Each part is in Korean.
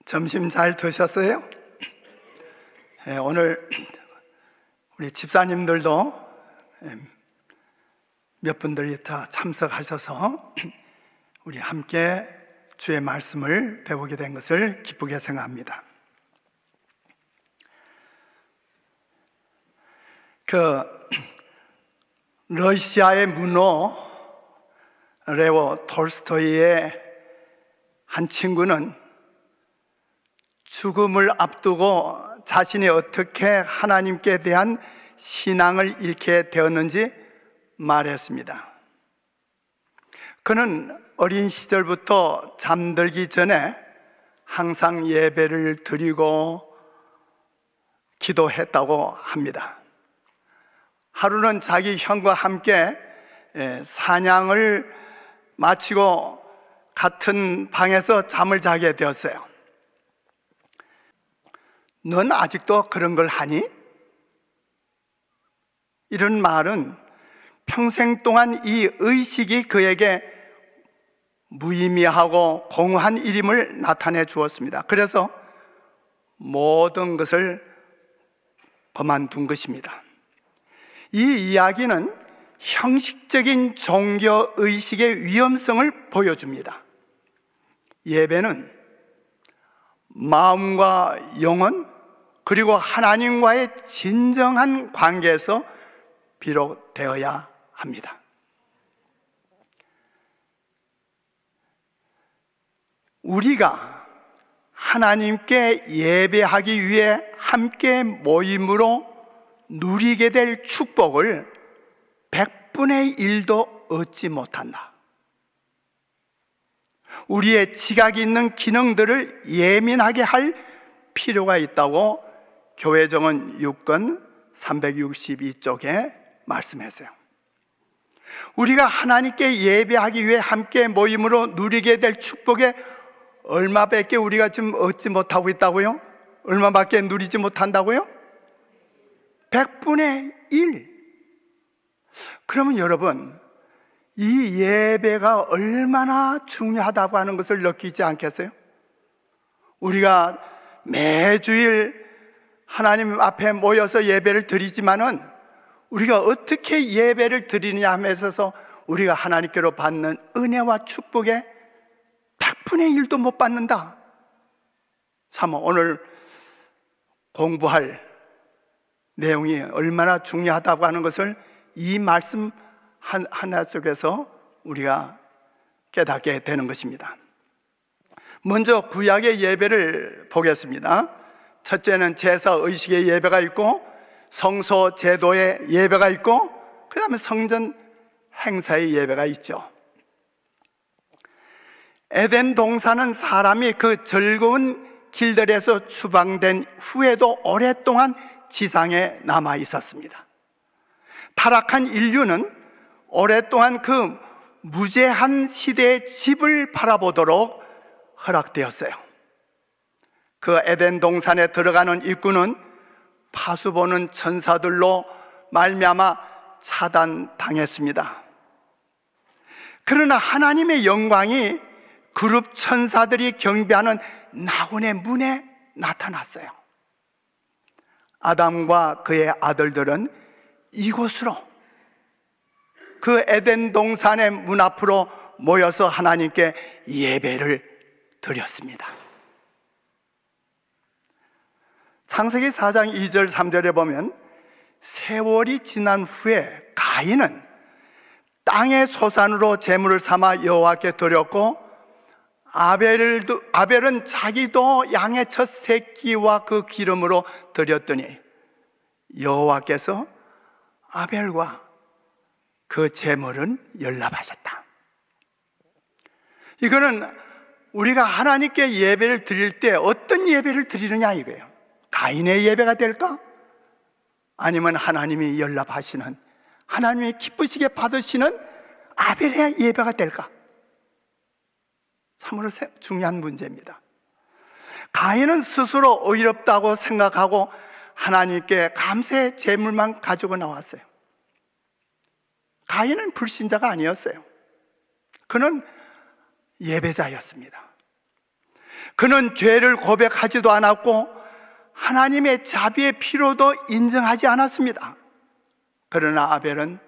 점심 잘 드셨어요? 오늘 우리 집사님들도 몇 분들이 다 참석하셔서 우리 함께 주의 말씀을 배우게 된 것을 기쁘게 생각합니다. 러시아의 문호 레오 톨스토이의 한 친구는 죽음을 앞두고 자신이 어떻게 하나님께 대한 신앙을 잃게 되었는지 말했습니다. 그는 어린 시절부터 잠들기 전에 항상 예배를 드리고 기도했다고 합니다. 하루는 자기 형과 함께 사냥을 마치고 같은 방에서 잠을 자게 되었어요. 넌 아직도 그런 걸 하니? 이런 말은 평생 동안 이 의식이 그에게 무의미하고 공허한 일임을 나타내 주었습니다. 그래서 모든 것을 그만둔 것입니다. 이 이야기는 형식적인 종교의식의 위험성을 보여줍니다. 예배는 마음과 영혼 그리고 하나님과의 진정한 관계에서 비롯되어야 합니다. 우리가 하나님께 예배하기 위해 함께 모임으로 누리게 될 축복을 100분의 1도 얻지 못한다. 우리의 지각이 있는 기능들을 예민하게 할 필요가 있다고 교회정원 6권 362쪽에 말씀했어요. 우리가 하나님께 예배하기 위해 함께 모임으로 누리게 될 축복에 얼마밖에 우리가 지금 얻지 못하고 있다고요? 얼마밖에 누리지 못한다고요? 100분의 1. 그러면 여러분, 이 예배가 얼마나 중요하다고 하는 것을 느끼지 않겠어요? 우리가 매주일 하나님 앞에 모여서 예배를 드리지만은 우리가 어떻게 예배를 드리느냐 함에 있어서 우리가 하나님께로 받는 은혜와 축복에 100분의 1도 못 받는다. 참 오늘 공부할 내용이 얼마나 중요하다고 하는 것을 이 말씀 하나 속에서 우리가 깨닫게 되는 것입니다. 먼저 구약의 예배를 보겠습니다. 첫째는 제사 의식의 예배가 있고 성소 제도의 예배가 있고 그 다음에 성전 행사의 예배가 있죠. 에덴 동산은 사람이 그 즐거운 길들에서 추방된 후에도 오랫동안 지상에 남아 있었습니다. 타락한 인류는 오랫동안 그 무제한 시대의 집을 바라보도록 허락되었어요. 그 에덴 동산에 들어가는 입구는 파수보는 천사들로 말미암아 차단당했습니다. 그러나 하나님의 영광이 그룹 천사들이 경배하는 나온의 문에 나타났어요. 아담과 그의 아들들은 이곳으로 그 에덴 동산의 문 앞으로 모여서 하나님께 예배를 드렸습니다. 창세기 4장 2절 3절에 보면 세월이 지난 후에 가인은 땅의 소산으로 제물을 삼아 여호와께 드렸고 아벨은 자기도 양의 첫 새끼와 그 기름으로 드렸더니 여호와께서 아벨과 그 제물은 연락하셨다. 이거는 우리가 하나님께 예배를 드릴 때 어떤 예배를 드리느냐 이거예요. 가인의 예배가 될까? 아니면 하나님이 연락하시는, 하나님이 기쁘시게 받으시는 아벨의 예배가 될까? 참으로 중요한 문제입니다. 가인은 스스로 의롭다고 생각하고 하나님께 감사의 제물만 가지고 나왔어요. 가인은 불신자가 아니었어요. 그는 예배자였습니다. 그는 죄를 고백하지도 않았고 하나님의 자비의 필요도 인정하지 않았습니다. 그러나 아벨은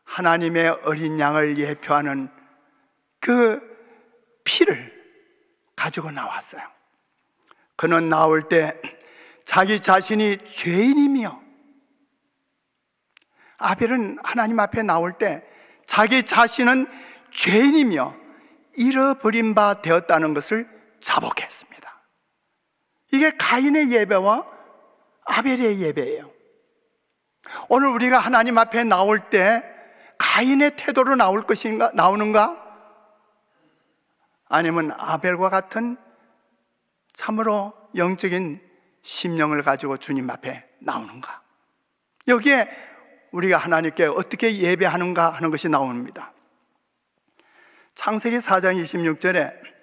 하나님의 어린 양을 예표하는 그 피를 가지고 나왔어요. 그는 나올 때 자기 자신이 죄인이며, 아벨은 하나님 앞에 나올 때 자기 자신은 죄인이며 잃어버린 바 되었다는 것을 자복했습니다. 이게 가인의 예배와 아벨의 예배예요. 오늘 우리가 하나님 앞에 나올 때 가인의 태도로 나오는가? 아니면 아벨과 같은 참으로 영적인 심령을 가지고 주님 앞에 나오는가? 여기에 우리가 하나님께 어떻게 예배하는가 하는 것이 나옵니다. 창세기 4장 26절에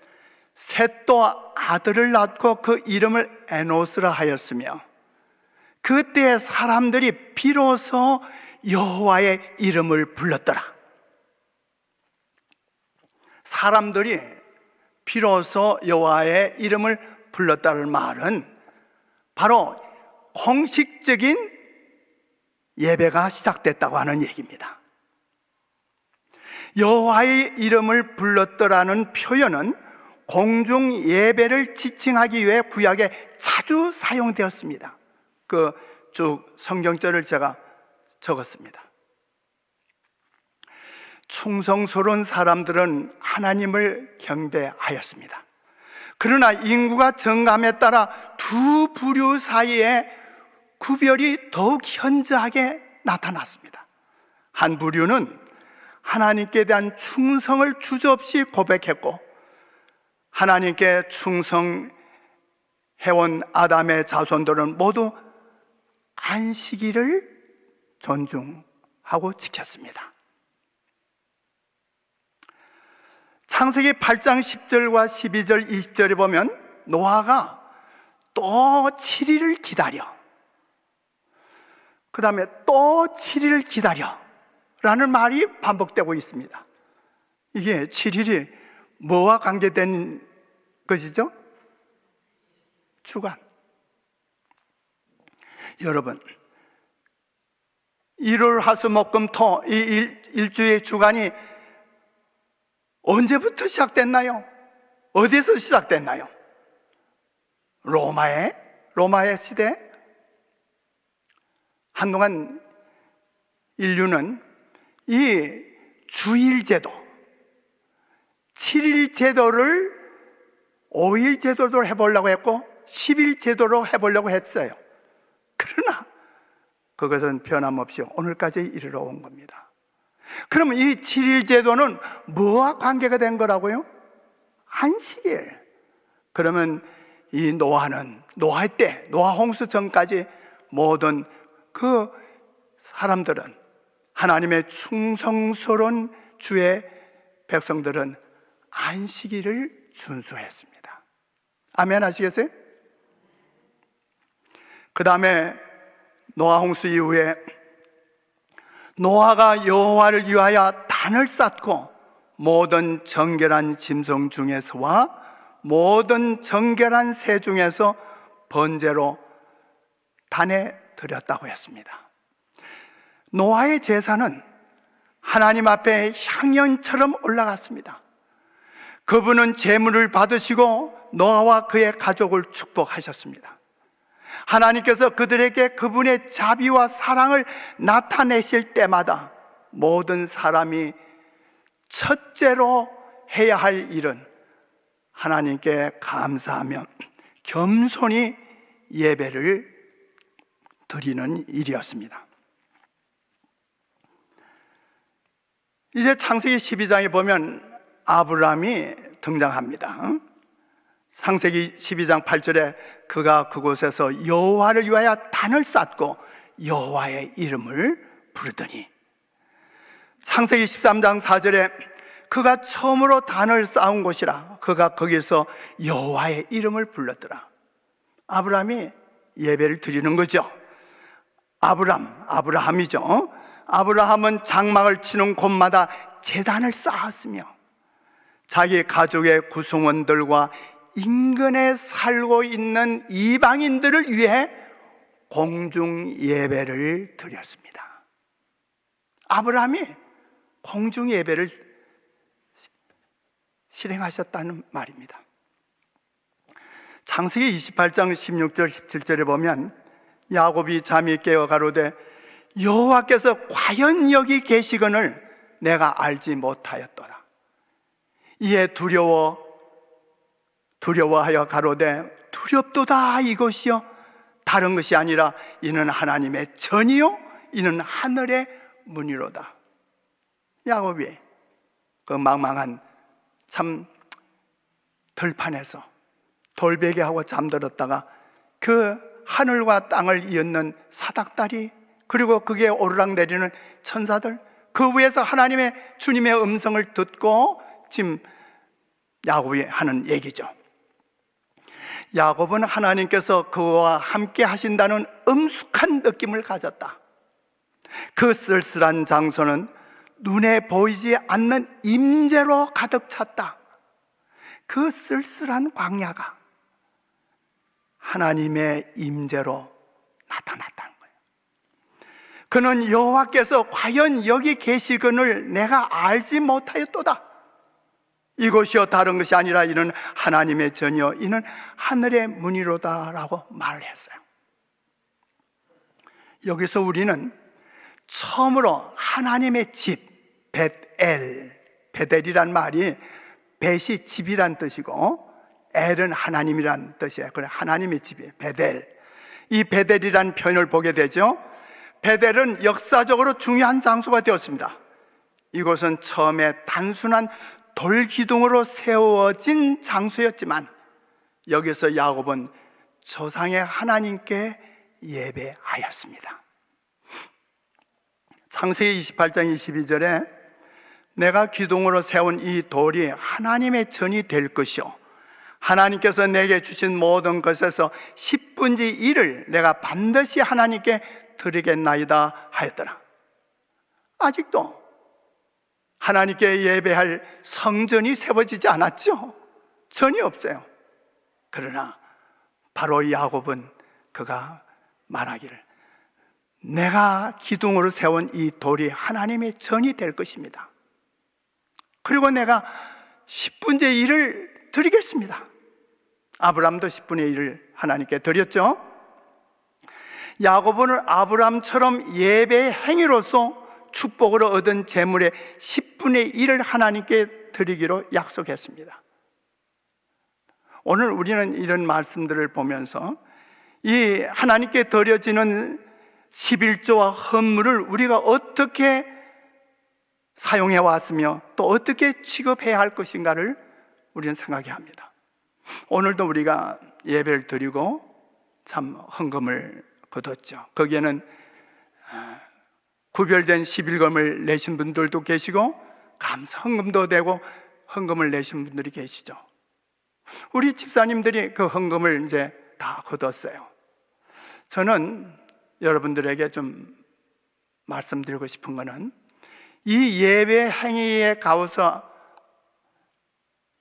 셋도 아들을 낳고 그 이름을 에노스라 하였으며 그때 사람들이 비로소 여호와의 이름을 불렀더라. 사람들이 비로소 여호와의 이름을 불렀다는 말은 바로 공식적인 예배가 시작됐다고 하는 얘기입니다. 여호와의 이름을 불렀더라는 표현은 공중 예배를 지칭하기 위해 구약에 자주 사용되었습니다. 그 쭉 성경절을 제가 적었습니다. 충성스러운 사람들은 하나님을 경배하였습니다. 그러나 인구가 증감에 따라 두 부류 사이에 구별이 더욱 현저하게 나타났습니다. 한 부류는 하나님께 대한 충성을 주저없이 고백했고, 하나님께 충성해온 아담의 자손들은 모두 안식일을 존중하고 지켰습니다. 창세기 8장 10절과 12절, 20절에 보면 노아가 또 7일을 기다려, 그 다음에 또 7일을 기다려 라는 말이 반복되고 있습니다. 이게 7일이 뭐와 관계된 것이죠? 주간. 여러분, 일월 화수목금토 이 일주의 주간이 언제부터 시작됐나요? 어디에서 시작됐나요? 로마의 시대. 한동안 인류는 이 주일 제도, 7일 제도를 5일 제도로 해보려고 했고 10일 제도로 해보려고 했어요. 그러나 그것은 변함없이 오늘까지 이르러 온 겁니다. 그러면 이 7일 제도는 뭐와 관계가 된 거라고요? 안식일. 그러면 이 노아의 때, 노아 홍수 전까지 모든 그 사람들은, 하나님의 충성스러운 주의 백성들은 안식일을 준수했습니다. 아멘 하시겠어요? 그 다음에 노아 홍수 이후에 노아가 여호와를 위하여 단을 쌓고 모든 정결한 짐승 중에서와 모든 정결한 새 중에서 번제로 단에 드렸다고 했습니다. 노아의 제사는 하나님 앞에 향연처럼 올라갔습니다. 그분은 제물을 받으시고 노아와 그의 가족을 축복하셨습니다. 하나님께서 그들에게 그분의 자비와 사랑을 나타내실 때마다 모든 사람이 첫째로 해야 할 일은 하나님께 감사하며 겸손히 예배를 드리는 일이었습니다. 이제 창세기 12장에 보면 아브라함이 등장합니다. 창세기 12장 8절에 그가 그곳에서 여호와를 위하여 단을 쌓고 여호와의 이름을 부르더니, 창세기 13장 4절에 그가 처음으로 단을 쌓은 곳이라 그가 거기서 여호와의 이름을 불렀더라. 아브라함이 예배를 드리는 거죠. 아브라함이죠. 아브라함은 장막을 치는 곳마다 제단을 쌓았으며 자기 가족의 구성원들과 인근에 살고 있는 이방인들을 위해 공중 예배를 드렸습니다. 아브라함이 공중 예배를 실행하셨다는 말입니다. 창세기 28장 16절 17절에 보면 야곱이 잠이 깨어 가로되 여호와께서 과연 여기 계시거늘 내가 알지 못하였도다. 이에 두려워하여 가로되 두렵도다 이것이요 다른 것이 아니라 이는 하나님의 전이요 이는 하늘의 문이로다. 야곱이 그 망망한 참 들판에서 돌베개하고 잠들었다가 그 하늘과 땅을 이었는 사닥다리, 그리고 그게 오르락내리는 천사들, 그 위에서 하나님의 주님의 음성을 듣고 지금 야곱이 하는 얘기죠. 야곱은 하나님께서 그와 함께 하신다는 엄숙한 느낌을 가졌다. 그 쓸쓸한 장소는 눈에 보이지 않는 임재로 가득 찼다. 그 쓸쓸한 광야가 하나님의 임재로 나타났다는 거예요. 그는 여호와께서 과연 여기 계시거늘 내가 알지 못하였도다. 이것이요 다른 것이 아니라 이는 하나님의 전이요 이는 하늘의 문이로다라고 말을 했어요. 여기서 우리는 처음으로 하나님의 집, 베델이란 말이 벳이 집이란 뜻이고 엘은 하나님이란 뜻이에요. 그래, 하나님의 집이에요. 베델. 이 베델이란 표현을 보게 되죠. 베델은 역사적으로 중요한 장소가 되었습니다. 이곳은 처음에 단순한 돌기둥으로 세워진 장소였지만 여기서 야곱은 조상의 하나님께 예배하였습니다. 창세기 28장 22절에 내가 기둥으로 세운 이 돌이 하나님의 전이 될 것이요 하나님께서 내게 주신 모든 것에서 10분의 1을 내가 반드시 하나님께 드리겠나이다 하였더라. 아직도 하나님께 예배할 성전이 세워지지 않았죠. 전이 없어요. 그러나 바로 야곱은 그가 말하기를 내가 기둥으로 세운 이 돌이 하나님의 전이 될 것입니다. 그리고 내가 10분의 1을 드리겠습니다. 아브라함도 10분의 1을 하나님께 드렸죠. 야곱은 아브라함처럼 예배의 행위로서 축복으로 얻은 재물의 10분의 1을 하나님께 드리기로 약속했습니다. 오늘 우리는 이런 말씀들을 보면서 이 하나님께 드려지는 11조와 헌물을 우리가 어떻게 사용해 왔으며 또 어떻게 취급해야 할 것인가를 우리는 생각해야 합니다. 오늘도 우리가 예배를 드리고 참 헌금을 거뒀죠. 거기에는 구별된 11금을 내신 분들도 계시고 감사 헌금도 되고 헌금을 내신 분들이 계시죠. 우리 집사님들이 그 헌금을 이제 다 거뒀어요. 저는 여러분들에게 좀 말씀드리고 싶은 거는 이 예배 행위에 가서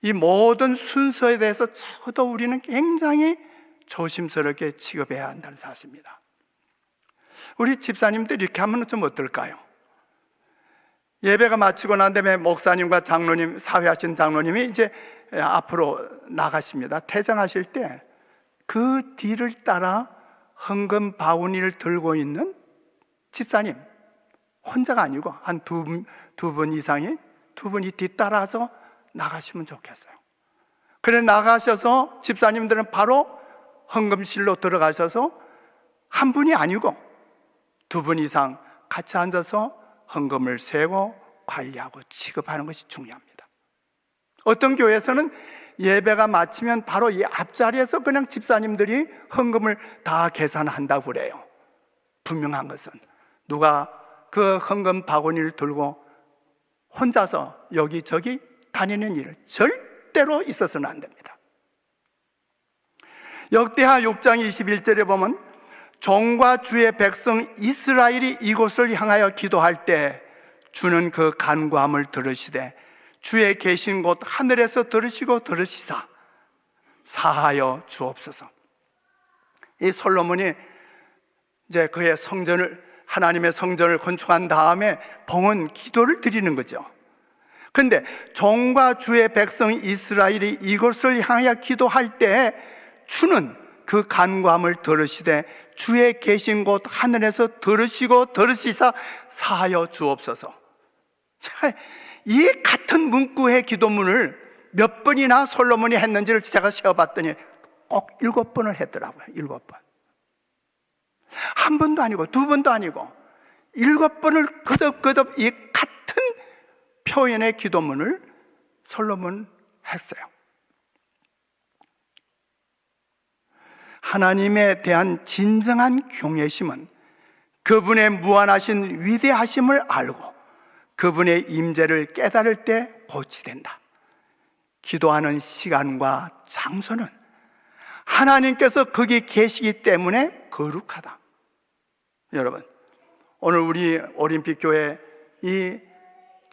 이 모든 순서에 대해서 적어도 우리는 굉장히 조심스럽게 취급해야 한다는 사실입니다. 우리 집사님들 이렇게 하면 좀 어떨까요? 예배가 마치고 난 다음에 목사님과 장로님, 사회하신 장로님이 이제 앞으로 나가십니다. 퇴장하실 때 그 뒤를 따라 헌금 바구니를 들고 있는 집사님, 혼자가 아니고 한 두 분 이상이 두 분이 뒤따라서 나가시면 좋겠어요. 그래 나가셔서 집사님들은 바로 헌금실로 들어가셔서 한 분이 아니고 두 분 이상 같이 앉아서 헌금을 세고 관리하고 취급하는 것이 중요합니다. 어떤 교회에서는 예배가 마치면 바로 이 앞자리에서 그냥 집사님들이 헌금을 다 계산한다고 그래요. 분명한 것은 누가 그 헌금 바구니를 들고 혼자서 여기저기 다니는 일을 절대로 있어서는 안 됩니다. 역대하 6장 21절에 보면 종과 주의 백성 이스라엘이 이곳을 향하여 기도할 때 주는 그 간구함을 들으시되 주의 계신 곳 하늘에서 들으시고 들으시사 사하여 주옵소서. 이 솔로몬이 이제 그의 성전을, 하나님의 성전을 건축한 다음에 봉헌 기도를 드리는 거죠. 그런데 종과 주의 백성 이스라엘이 이곳을 향하여 기도할 때 주는 그 간구함을 들으시되 주의 계신 곳 하늘에서 들으시고 들으시사 사하여 주옵소서. 제가 이 같은 문구의 기도문을 몇 번이나 솔로몬이 했는지를 제가 세어봤더니 꼭 7번을 했더라고요. 7번. 한 번도 아니고 두 번도 아니고 7번을 거듭거듭 이 같은 표현의 기도문을 솔로몬 했어요. 하나님에 대한 진정한 경외심은 그분의 무한하신 위대하심을 알고 그분의 임재를 깨달을 때 고치된다. 기도하는 시간과 장소는 하나님께서 거기 계시기 때문에 거룩하다. 여러분, 오늘 우리 올림픽 교회 이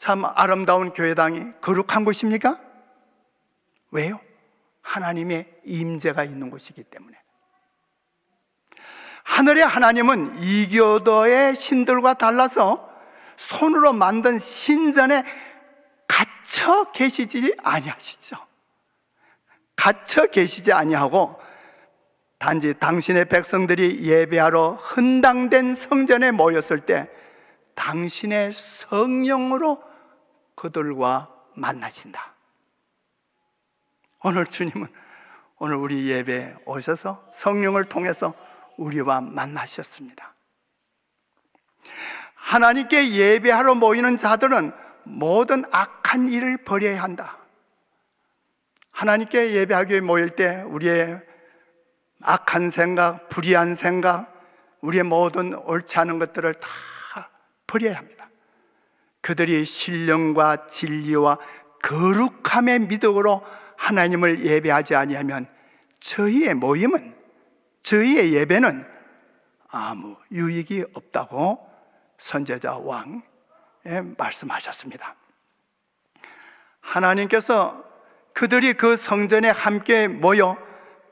참 아름다운 교회당이 거룩한 곳입니까? 왜요? 하나님의 임재가 있는 곳이기 때문에. 하늘의 하나님은 이교도의 신들과 달라서 손으로 만든 신전에 갇혀 계시지 아니하시죠. 갇혀 계시지 아니하고 단지 당신의 백성들이 예배하러 헌당된 성전에 모였을 때 당신의 성령으로 그들과 만나신다. 오늘 주님은 오늘 우리 예배에 오셔서 성령을 통해서 우리와 만나셨습니다. 하나님께 예배하러 모이는 자들은 모든 악한 일을 버려야 한다. 하나님께 예배하기 위해 모일 때 우리의 악한 생각, 불의한 생각, 우리의 모든 옳지 않은 것들을 다 버려야 합니다. 그들이 신령과 진리와 거룩함의 미덕으로 하나님을 예배하지 아니하면 저희의 모임은, 저희의 예배는 아무 유익이 없다고 선지자 왕에 말씀하셨습니다. 하나님께서 그들이 그 성전에 함께 모여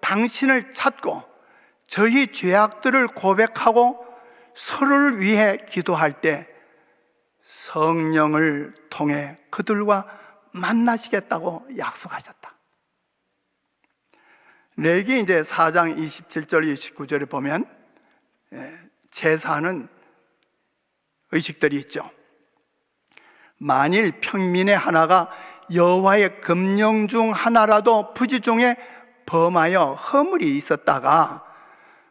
당신을 찾고 저희 죄악들을 고백하고 서로를 위해 기도할 때 성령을 통해 그들과 만나시겠다고 약속하셨다. 레위기 이제 4장 27절 29절에 보면 제사하는 의식들이 있죠. 만일 평민의 하나가 여호와의 금령 중 하나라도 부지 중에 범하여 허물이 있었다가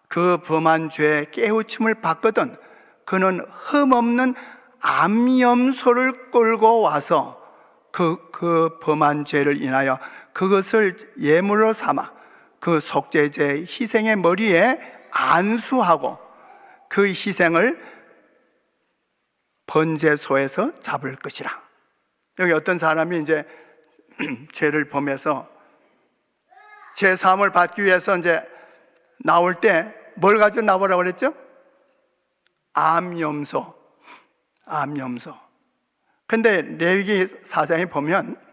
그 범한 죄에 깨우침을 받거든 그는 흠없는 암염소를 끌고 와서 그 범한 죄를 인하여 그것을 예물로 삼아 그 속죄제 희생의 머리에 안수하고 그 희생을 번제소에서 잡을 것이라. 여기 어떤 사람이 이제 죄를 범해서 죄 사함을 받기 위해서 이제 나올 때 뭘 가지고 나오라고 그랬죠? 암염소. 근데 레위기 4장에 보면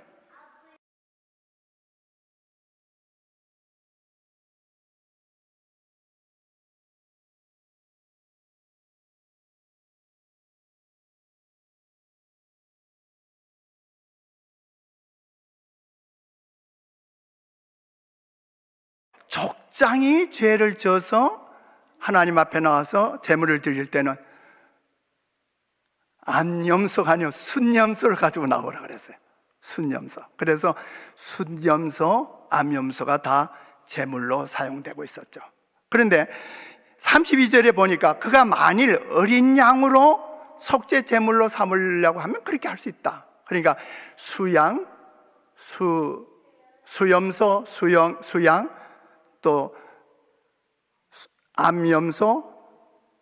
족장이 죄를 져서 하나님 앞에 나와서 제물을 드릴 때는 암염소가 아니요 순염소를 가지고 나오라 그랬어요. 순염소. 그래서 순염소, 암염소가 다 제물로 사용되고 있었죠. 그런데 32절에 보니까 그가 만일 어린 양으로 속죄 제물로 삼으려고 하면 그렇게 할 수 있다. 그러니까 수양, 수염소, 수양, 또 암염소,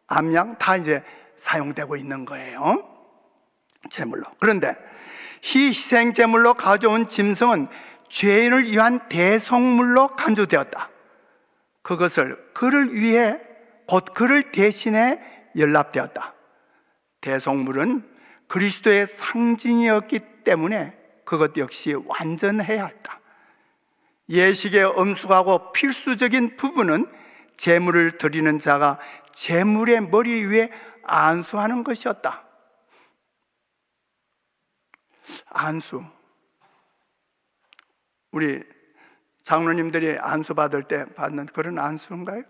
암양 다 이제 사용되고 있는 거예요. 제물로. 그런데 희생 제물로 가져온 짐승은 죄인을 위한 대속물로 간주되었다. 그것을 그를 위해 곧 그를 대신해 연납되었다. 대속물은 그리스도의 상징이었기 때문에 그것 역시 완전해야 했다. 예식에 엄숙하고 필수적인 부분은 제물을 드리는 자가 제물의 머리 위에 안수하는 것이었다. 안수. 우리 장로님들이 안수 받을 때 받는 그런 안수인가요?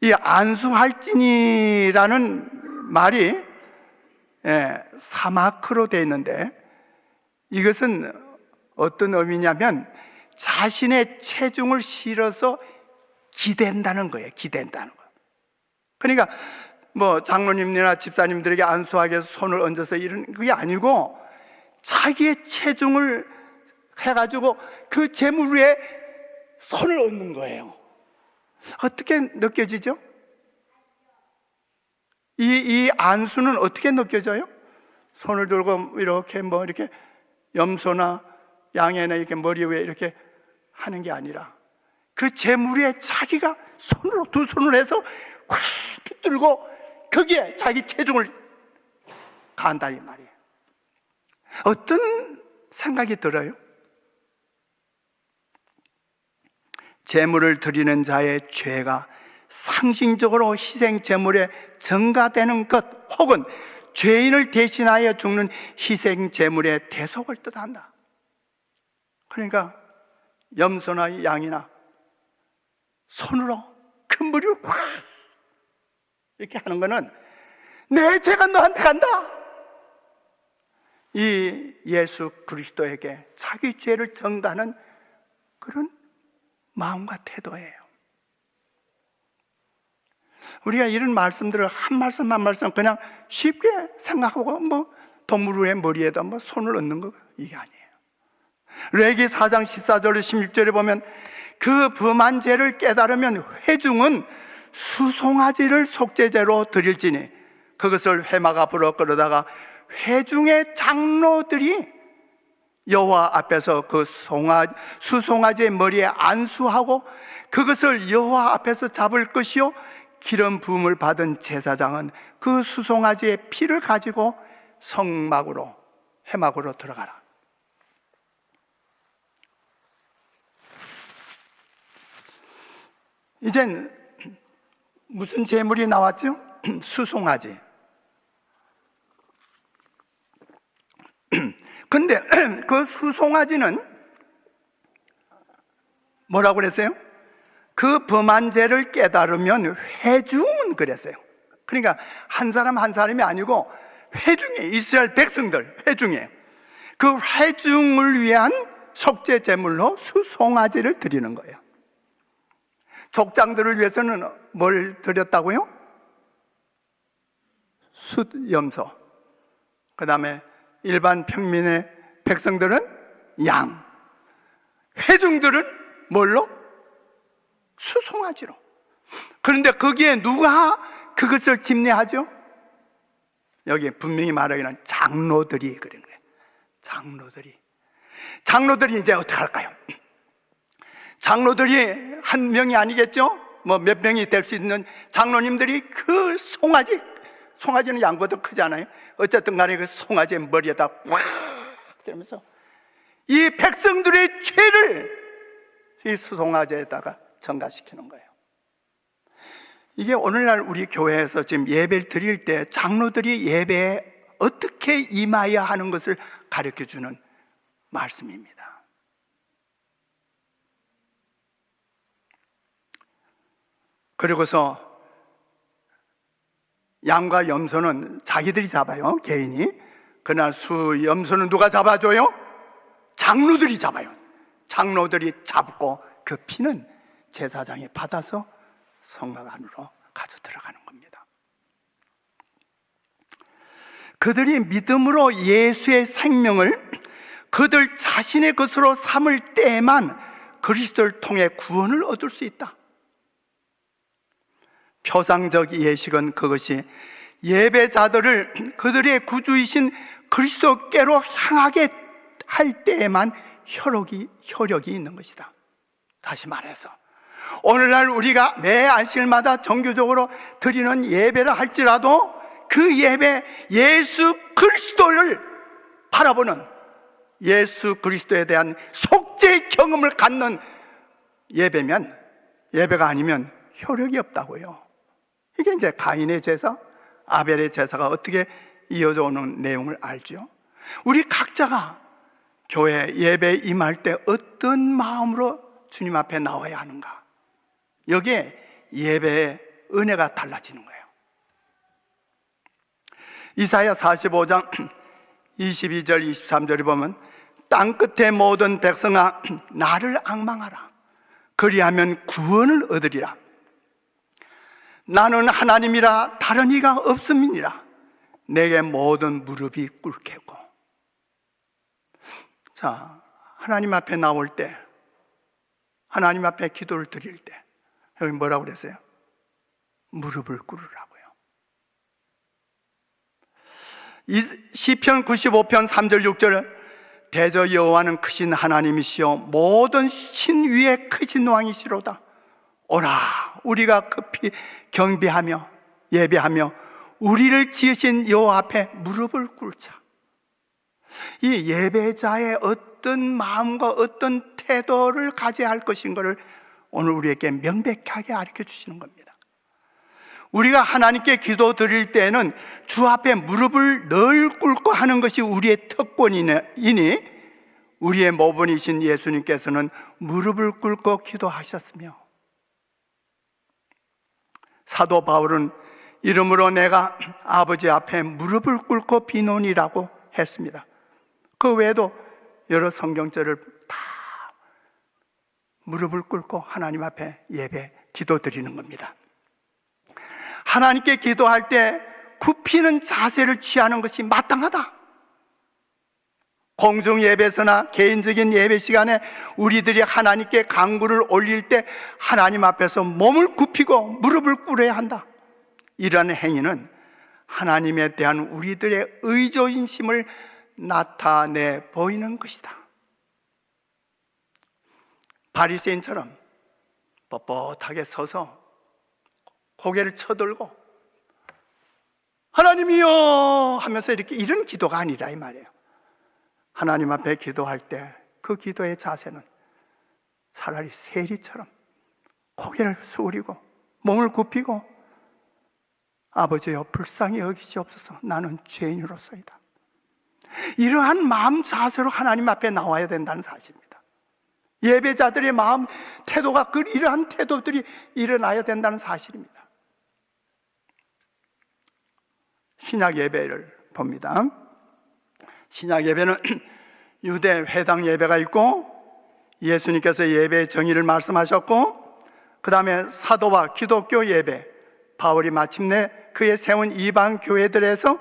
이 안수할지니라는 말이 사마크로 되어 있는데, 이것은 어떤 의미냐면 자신의 체중을 실어서 기댄다는 거예요. 기댄다는 거. 그러니까 뭐 장로님이나 집사님들에게 안수하기 위해서 손을 얹어서 이런 그게 아니고, 자기의 체중을 해가지고 그 제물 위에 손을 얹는 거예요. 어떻게 느껴지죠? 이 안수는 어떻게 느껴져요? 손을 들고 이렇게 뭐 이렇게 염소나 양이나 이렇게 머리 위에 이렇게 하는 게 아니라, 그 제물 위에 자기가 손으로, 두 손을 해서 확 들고 거기에 자기 체중을 가한다 이 말이에요. 어떤 생각이 들어요? 제물을 드리는 자의 죄가 상징적으로 희생 제물에 전가되는 것, 혹은 죄인을 대신하여 죽는 희생 제물의 대속을 뜻한다. 그러니까 염소나 양이나 손으로 그 머리를 확 이렇게 하는 거는 내 죄가 너한테 간다. 이 예수 그리스도에게 자기 죄를 전가하는 그런 마음과 태도예요. 우리가 이런 말씀들을 한 말씀 한 말씀 그냥 쉽게 생각하고 뭐 동물 위에 머리에다 뭐 손을 얹는 거, 이게 아니에요. 레기 4장 14절 16절에 보면 그 범한 죄를 깨달으면 회중은 수송아지를 속죄제로 드릴지니 그것을 회막 앞으로 끌어다가 회중의 장로들이 여호와 앞에서 그 수송아지의 머리에 안수하고 그것을 여호와 앞에서 잡을 것이요, 기름 부음을 받은 제사장은 그 수송아지의 피를 가지고 성막으로, 회막으로 들어가라. 이젠 무슨 제물이 나왔죠? 수송아지. 근데 그 수송아지는 뭐라고 그랬어요? 그 범한 죄를 깨달으면 회중은 그랬어요. 그러니까 한 사람 한 사람이 아니고 회중이에요. 이스라엘 백성들 회중이에요. 그 회중을 위한 속죄 제물로 수송아지를 드리는 거예요. 족장들을 위해서는 뭘 드렸다고요? 숫, 염소. 그 다음에 일반 평민의 백성들은 양. 회중들은 뭘로? 수송아지로. 그런데 거기에 누가 그것을 집례하죠? 여기 분명히 말하기는 장로들이 그런 거예요. 장로들이 이제 어떻게 할까요? 장로들이 한 명이 아니겠죠? 뭐 몇 명이 될 수 있는 장로님들이 그 송아지는 양보다 크잖아요. 어쨌든 간에 그 송아지의 머리에다 꽉 들면서 이 백성들의 죄를 이 수송아지에다가 전가시키는 거예요. 이게 오늘날 우리 교회에서 지금 예배를 드릴 때 장로들이 예배에 어떻게 임해야 하는 것을 가르쳐주는 말씀입니다. 그리고서 양과 염소는 자기들이 잡아요, 개인이. 그러나 염소는 누가 잡아줘요? 장로들이 잡아요. 장로들이 잡고 그 피는 제사장이 받아서 성막 안으로 가져 들어가는 겁니다. 그들이 믿음으로 예수의 생명을 그들 자신의 것으로 삼을 때에만 그리스도를 통해 구원을 얻을 수 있다. 표상적 예식은 그것이 예배자들을 그들의 구주이신 그리스도께로 향하게 할 때에만 효력이 있는 것이다. 다시 말해서 오늘날 우리가 매 안식일마다 정규적으로 드리는 예배를 할지라도 그 예배, 예수 그리스도를 바라보는 예수 그리스도에 대한 속죄의 경험을 갖는 예배면, 예배가 아니면 효력이 없다고요. 이게 이제 가인의 제사, 아벨의 제사가 어떻게 이어져 오는 내용을 알죠. 우리 각자가 교회 예배에 임할 때 어떤 마음으로 주님 앞에 나와야 하는가, 여기에 예배의 은혜가 달라지는 거예요. 이사야 45장 22절 23절에 보면 땅끝의 모든 백성아 나를 앙망하라. 그리하면 구원을 얻으리라. 나는 하나님이라 다른 이가 없음이니라. 내게 모든 무릎이 꿇겠고. 자, 하나님 앞에 나올 때, 하나님 앞에 기도를 드릴 때 여기 뭐라고 그랬어요? 무릎을 꿇으라고요. 시편 95편 3절 6절 대저 여호와는 크신 하나님이시요 모든 신 위에 크신 왕이시로다. 오라 우리가 급히 경배하며 예배하며 우리를 지으신 여호와 앞에 무릎을 꿇자. 이 예배자의 어떤 마음과 어떤 태도를 가져야 할 것인가를 오늘 우리에게 명백하게 가르쳐 주시는 겁니다. 우리가 하나님께 기도 드릴 때에는 주 앞에 무릎을 늘 꿇고 하는 것이 우리의 특권이니 우리의 모본이신 예수님께서는 무릎을 꿇고 기도하셨으며, 사도 바울은 이러므로 내가 아버지 앞에 무릎을 꿇고 비노니라고 했습니다. 그 외에도 여러 성경절을 다 무릎을 꿇고 하나님 앞에 예배 기도 드리는 겁니다. 하나님께 기도할 때 굽히는 자세를 취하는 것이 마땅하다. 공중 예배서나 개인적인 예배 시간에 우리들이 하나님께 간구를 올릴 때 하나님 앞에서 몸을 굽히고 무릎을 꿇어야 한다. 이러한 행위는 하나님에 대한 우리들의 의존심을 나타내 보이는 것이다. 바리새인처럼 뻣뻣하게 서서 고개를 쳐들고 하나님이여 하면서 이런 기도가 아니라 이 말이에요. 하나님 앞에 기도할 때 그 기도의 자세는 차라리 세리처럼 고개를 숙이고 몸을 굽히고 아버지여 불쌍히 여기시옵소서 나는 죄인으로서이다. 이러한 마음 자세로 하나님 앞에 나와야 된다는 사실입니다. 예배자들의 마음 태도가 이러한 태도들이 일어나야 된다는 사실입니다. 신약 예배를 봅니다. 신약 예배는 유대 회당 예배가 있고 예수님께서 예배의 정의를 말씀하셨고, 그 다음에 사도와 기독교 예배, 바울이 마침내 그의 세운 이방 교회들에서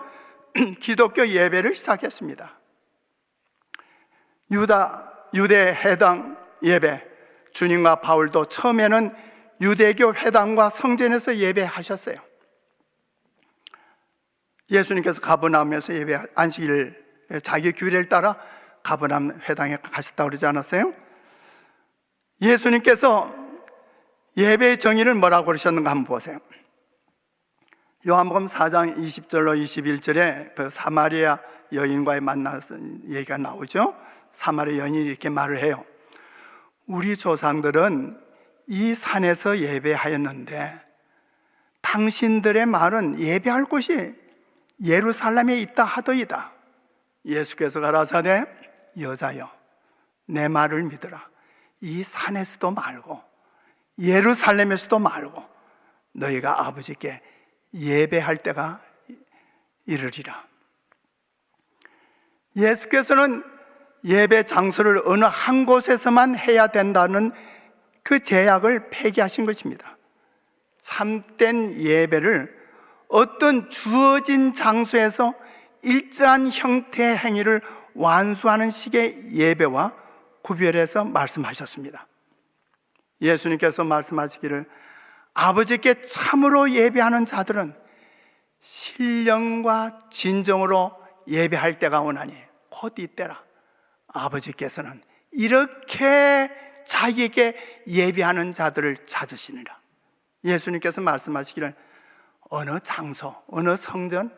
기독교 예배를 시작했습니다. 유대 회당 예배, 주님과 바울도 처음에는 유대교 회당과 성전에서 예배하셨어요. 예수님께서 가버나움에서 예배 안식일 자기 규례를 따라 가버나움 회당에 가셨다고 그러지 않았어요? 예수님께서 예배의 정의를 뭐라고 그러셨는가 한번 보세요. 요한복음 4장 20절로 21절에 그 사마리아 여인과의 만나서 얘기가 나오죠. 사마리아 여인이 이렇게 말을 해요. 우리 조상들은 이 산에서 예배하였는데 당신들의 말은 예배할 곳이 예루살렘에 있다 하더이다. 예수께서 가라사대 여자여 내 말을 믿으라. 이 산에서도 말고 예루살렘에서도 말고 너희가 아버지께 예배할 때가 이르리라. 예수께서는 예배 장소를 어느 한 곳에서만 해야 된다는 그 제약을 폐기하신 것입니다. 참된 예배를 어떤 주어진 장소에서 일정한 형태의 행위를 완수하는 식의 예배와 구별해서 말씀하셨습니다. 예수님께서 말씀하시기를 아버지께 참으로 예배하는 자들은 신령과 진정으로 예배할 때가 오나니 곧 이때라. 아버지께서는 이렇게 자기에게 예배하는 자들을 찾으시니라. 예수님께서 말씀하시기를 어느 장소, 어느 성전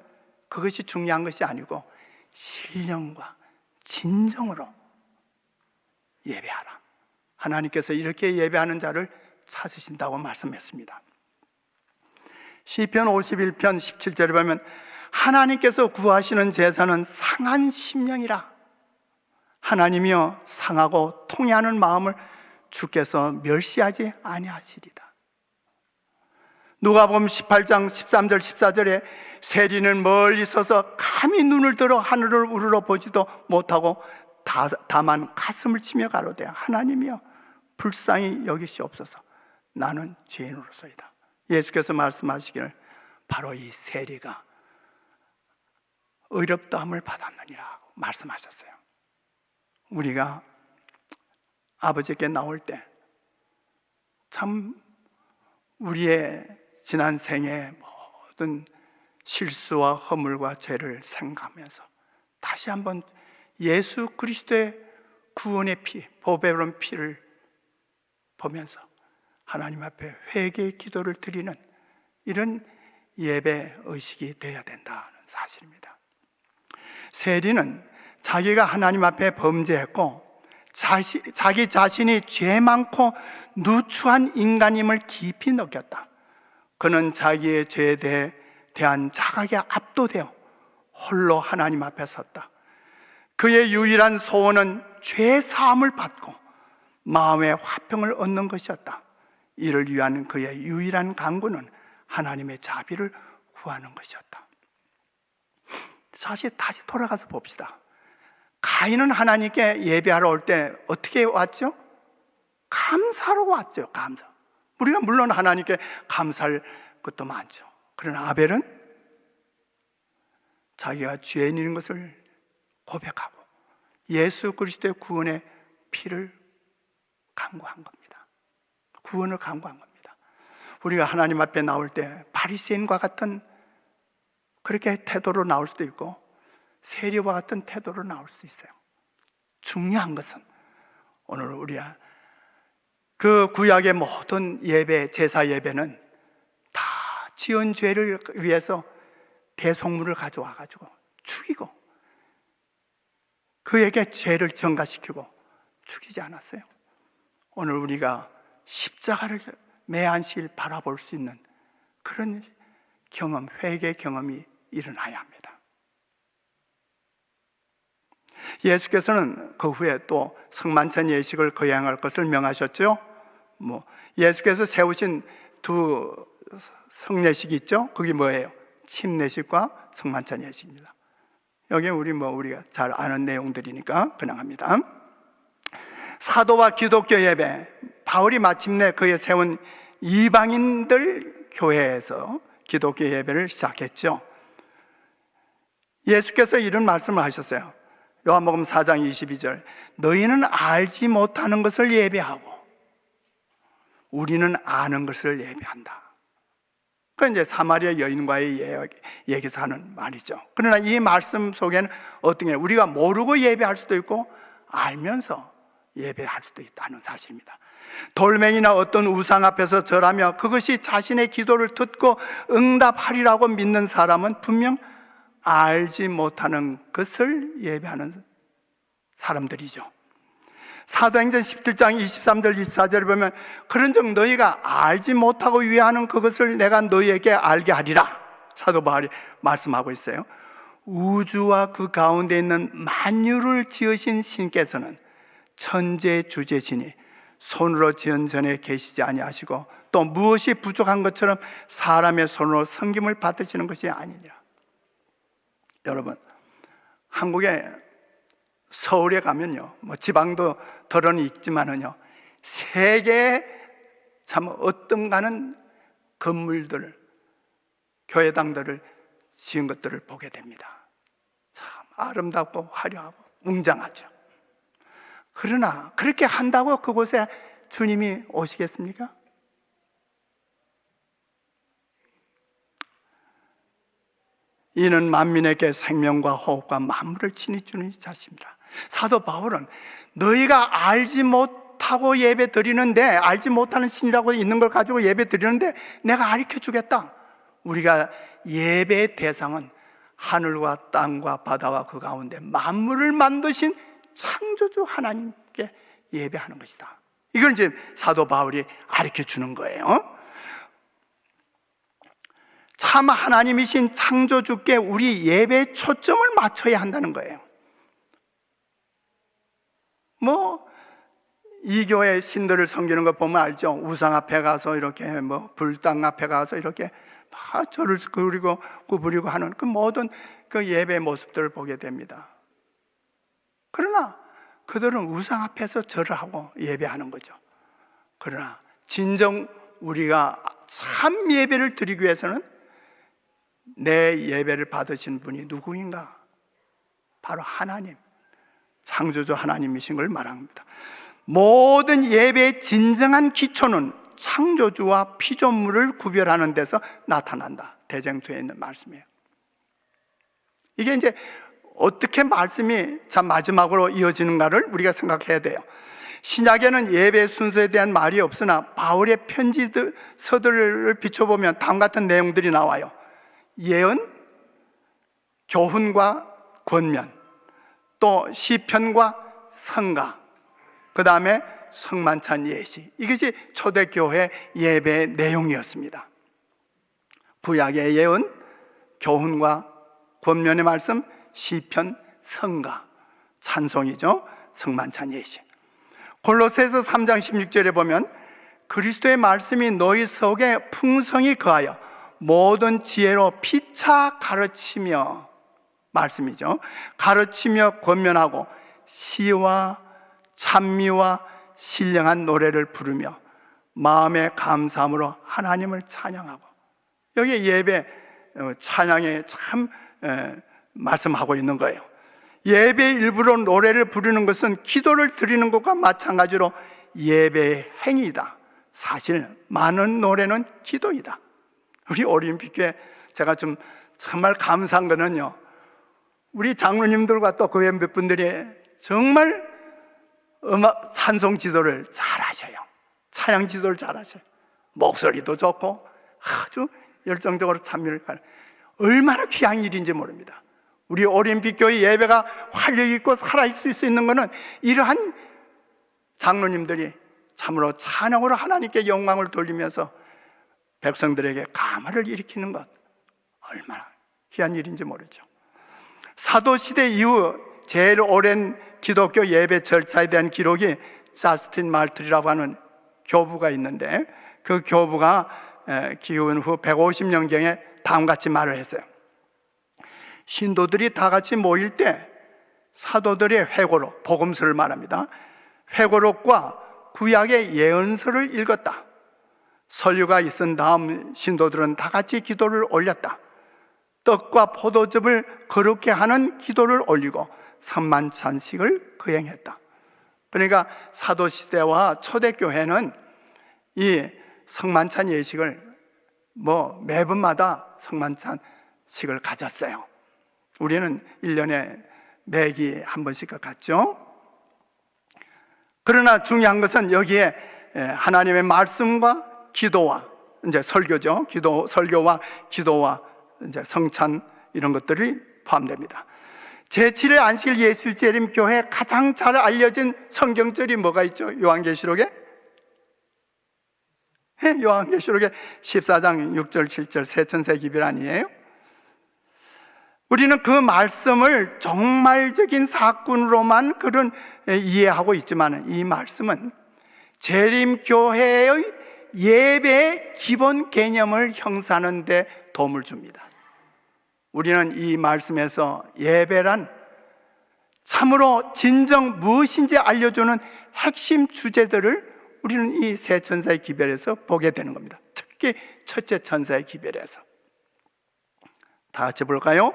그것이 중요한 것이 아니고 신령과 진정으로 예배하라. 하나님께서 이렇게 예배하는 자를 찾으신다고 말씀했습니다. 시편 51편 17절에 보면 하나님께서 구하시는 제사는 상한 심령이라. 하나님이여 상하고 통해하는 마음을 주께서 멸시하지 아니하시리다. 누가복음 18장 13절 14절에 세리는 멀리 서서 감히 눈을 들어 하늘을 우러러 보지도 못하고 다만 가슴을 치며 가로되 하나님이여 불쌍히 여기시옵소서. 나는 죄인으로소이다. 예수께서 말씀하시기를 바로 이 세리가 의롭다함을 받았느니라고 말씀하셨어요. 우리가 아버지께 나올 때 참 우리의 지난 생의 모든 실수와 허물과 죄를 생각하면서 다시 한번 예수 그리스도의 구원의 피, 보배로운 피를 보면서 하나님 앞에 회개의 기도를 드리는 이런 예배 의식이 되어야 된다는 사실입니다. 세리는 자기가 하나님 앞에 범죄했고 자기 자신이 죄 많고 누추한 인간임을 깊이 느꼈다. 그는 자기의 죄에 대한 자각에 압도되어 홀로 하나님 앞에 섰다. 그의 유일한 소원은 죄 사함을 받고 마음의 화평을 얻는 것이었다. 이를 위한 그의 유일한 간구는 하나님의 자비를 구하는 것이었다. 사실 다시 돌아가서 봅시다. 가인은 하나님께 예배하러 올 때 어떻게 왔죠? 감사로 왔죠. 감사. 우리가 물론 하나님께 감사할 것도 많죠. 그러나 아벨은 자기가 죄인인 것을 고백하고 예수 그리스도의 구원의 피를 간구한 겁니다. 구원을 간구한 겁니다. 우리가 하나님 앞에 나올 때 바리새인과 같은 그렇게 태도로 나올 수도 있고 세리와 같은 태도로 나올 수 있어요. 중요한 것은 오늘 우리가 그 구약의 모든 예배, 제사 예배는 다 지은 죄를 위해서 대속물을 가져와 가지고 죽이고 그에게 죄를 전가시키고 죽이지 않았어요. 오늘 우리가 십자가를 매한실 바라볼 수 있는 그런 경험, 회개 경험이 일어나야 합니다. 예수께서는 그 후에 또 성만찬 예식을 거행할 것을 명하셨죠. 예수께서 세우신 두 성례식이 있죠. 그게 뭐예요? 침례식과 성만찬 예식입니다. 여기 우리가 잘 아는 내용들이니까 그냥 합니다. 사도와 기독교 예배, 바울이 마침내 그의 세운 이방인들 교회에서 기독교 예배를 시작했죠. 예수께서 이런 말씀을 하셨어요. 요한복음 4장 22절 너희는 알지 못하는 것을 예배하고 우리는 아는 것을 예배한다. 그 이제 사마리아 여인과의 얘기에서 하는 말이죠. 그러나 이 말씀 속에는 어떤 게 우리가 모르고 예배할 수도 있고 알면서 예배할 수도 있다는 사실입니다. 돌멩이나 어떤 우상 앞에서 절하며 그것이 자신의 기도를 듣고 응답하리라고 믿는 사람은 분명 알지 못하는 것을 예배하는 사람들이죠. 사도행전 17장 23절 24절을 보면 그런즉 너희가 알지 못하고 위하는 그것을 내가 너희에게 알게 하리라. 사도 바울이 말씀하고 있어요. 우주와 그 가운데 있는 만유를 지으신 신께서는 천재 주제시니 손으로 지은 전에 계시지 아니하시고 또 무엇이 부족한 것처럼 사람의 손으로 섬김을 받으시는 것이 아니니라. 여러분, 한국에 서울에 가면요, 지방도 덜어는 있지만은요, 세계 참 어떤가는 건물들, 교회당들을 지은 것들을 보게 됩니다. 참 아름답고 화려하고 웅장하죠. 그러나 그렇게 한다고 그곳에 주님이 오시겠습니까? 이는 만민에게 생명과 호흡과 만물을 친히 주는 자십니다. 사도 바울은 너희가 알지 못하고 예배 드리는데, 알지 못하는 신이라고 있는 걸 가지고 예배 드리는데 내가 가르쳐 주겠다. 우리가 예배의 대상은 하늘과 땅과 바다와 그 가운데 만물을 만드신 창조주 하나님께 예배하는 것이다. 이걸 이제 사도 바울이 가르쳐 주는 거예요. 참 하나님이신 창조주께 우리 예배의 초점을 맞춰야 한다는 거예요. 이 교회 신들을 섬기는 거 보면 알죠? 우상 앞에 가서 이렇게 불당 앞에 가서 이렇게 막 절을 그리고 구부리고 하는 그 모든 그 예배 모습들을 보게 됩니다. 그러나 그들은 우상 앞에서 절을 하고 예배하는 거죠. 그러나 진정 우리가 참 예배를 드리기 위해서는 내 예배를 받으신 분이 누구인가? 바로 하나님, 창조주 하나님이신 걸 말합니다. 모든 예배의 진정한 기초는 창조주와 피조물을 구별하는 데서 나타난다. 대쟁투에 있는 말씀이에요. 이게 이제 어떻게 말씀이 참 마지막으로 이어지는가를 우리가 생각해야 돼요. 신약에는 예배 순서에 대한 말이 없으나 바울의 편지들, 서들을 비춰보면 다음 같은 내용들이 나와요. 예언, 교훈과 권면, 또 시편과 성가, 그 다음에 성만찬 예시. 이것이 초대교회 예배의 내용이었습니다. 구약의 예언, 교훈과 권면의 말씀, 시편, 성가, 찬송이죠. 성만찬 예시. 골로새서 3장 16절에 보면 그리스도의 말씀이 너희 속에 풍성히 거하여 모든 지혜로 피차 가르치며, 말씀이죠, 가르치며 권면하고 시와 찬미와 신령한 노래를 부르며 마음의 감사함으로 하나님을 찬양하고. 여기 예배 찬양에 참 말씀하고 있는 거예요. 예배의 일부로 노래를 부르는 것은 기도를 드리는 것과 마찬가지로 예배의 행위이다. 사실 많은 노래는 기도이다. 우리 올림픽교회 제가 좀 정말 감사한 거는요, 우리 장로님들과 또 교회 몇 분들이 정말 음악 찬송 지도를 잘 하셔요. 찬양 지도를 잘 하셔요. 목소리도 좋고 아주 열정적으로 참여를 하는, 얼마나 귀한 일인지 모릅니다. 우리 올림픽교회 예배가 활력 있고 살아있을 수 있는 것은 이러한 장로님들이 참으로 찬양으로 하나님께 영광을 돌리면서 백성들에게 감화를 일으키는 것, 얼마나 귀한 일인지 모르죠. 사도시대 이후 제일 오랜 기독교 예배 절차에 대한 기록이 자스틴 말틀이라고 하는 교부가 있는데, 그 교부가 기원 후 150년경에 다음같이 말을 했어요. 신도들이 다 같이 모일 때 사도들의 회고록, 복음서를 말합니다. 회고록과 구약의 예언서를 읽었다. 설교가 있은 다음 신도들은 다 같이 기도를 올렸다. 떡과 포도즙을 거룩게 하는 기도를 올리고 선만찬식을 거행했다. 그러니까 사도시대와 초대교회는 이 성만찬 예식을 매번마다 성만찬식을 가졌어요. 우리는 1년에 매기 한 번씩 갔죠. 그러나 중요한 것은 여기에 하나님의 말씀과 기도와 이제 설교죠. 설교와 기도와 이제 성찬, 이런 것들이 포함됩니다. 제7회 안식일 예수재림 교회 가장 잘 알려진 성경절이 뭐가 있죠? 요한계시록에 14장 6절 7절 세천세 기별 아니에요? 우리는 그 말씀을 종말적인 사건으로만 그런 이해하고 있지만, 이 말씀은 재림교회의 예배의 기본 개념을 형성하는 데 도움을 줍니다. 우리는 이 말씀에서 예배란 참으로 진정 무엇인지 알려주는 핵심 주제들을 우리는 이 세 천사의 기별에서 보게 되는 겁니다. 특히 첫째 천사의 기별에서. 다 같이 볼까요?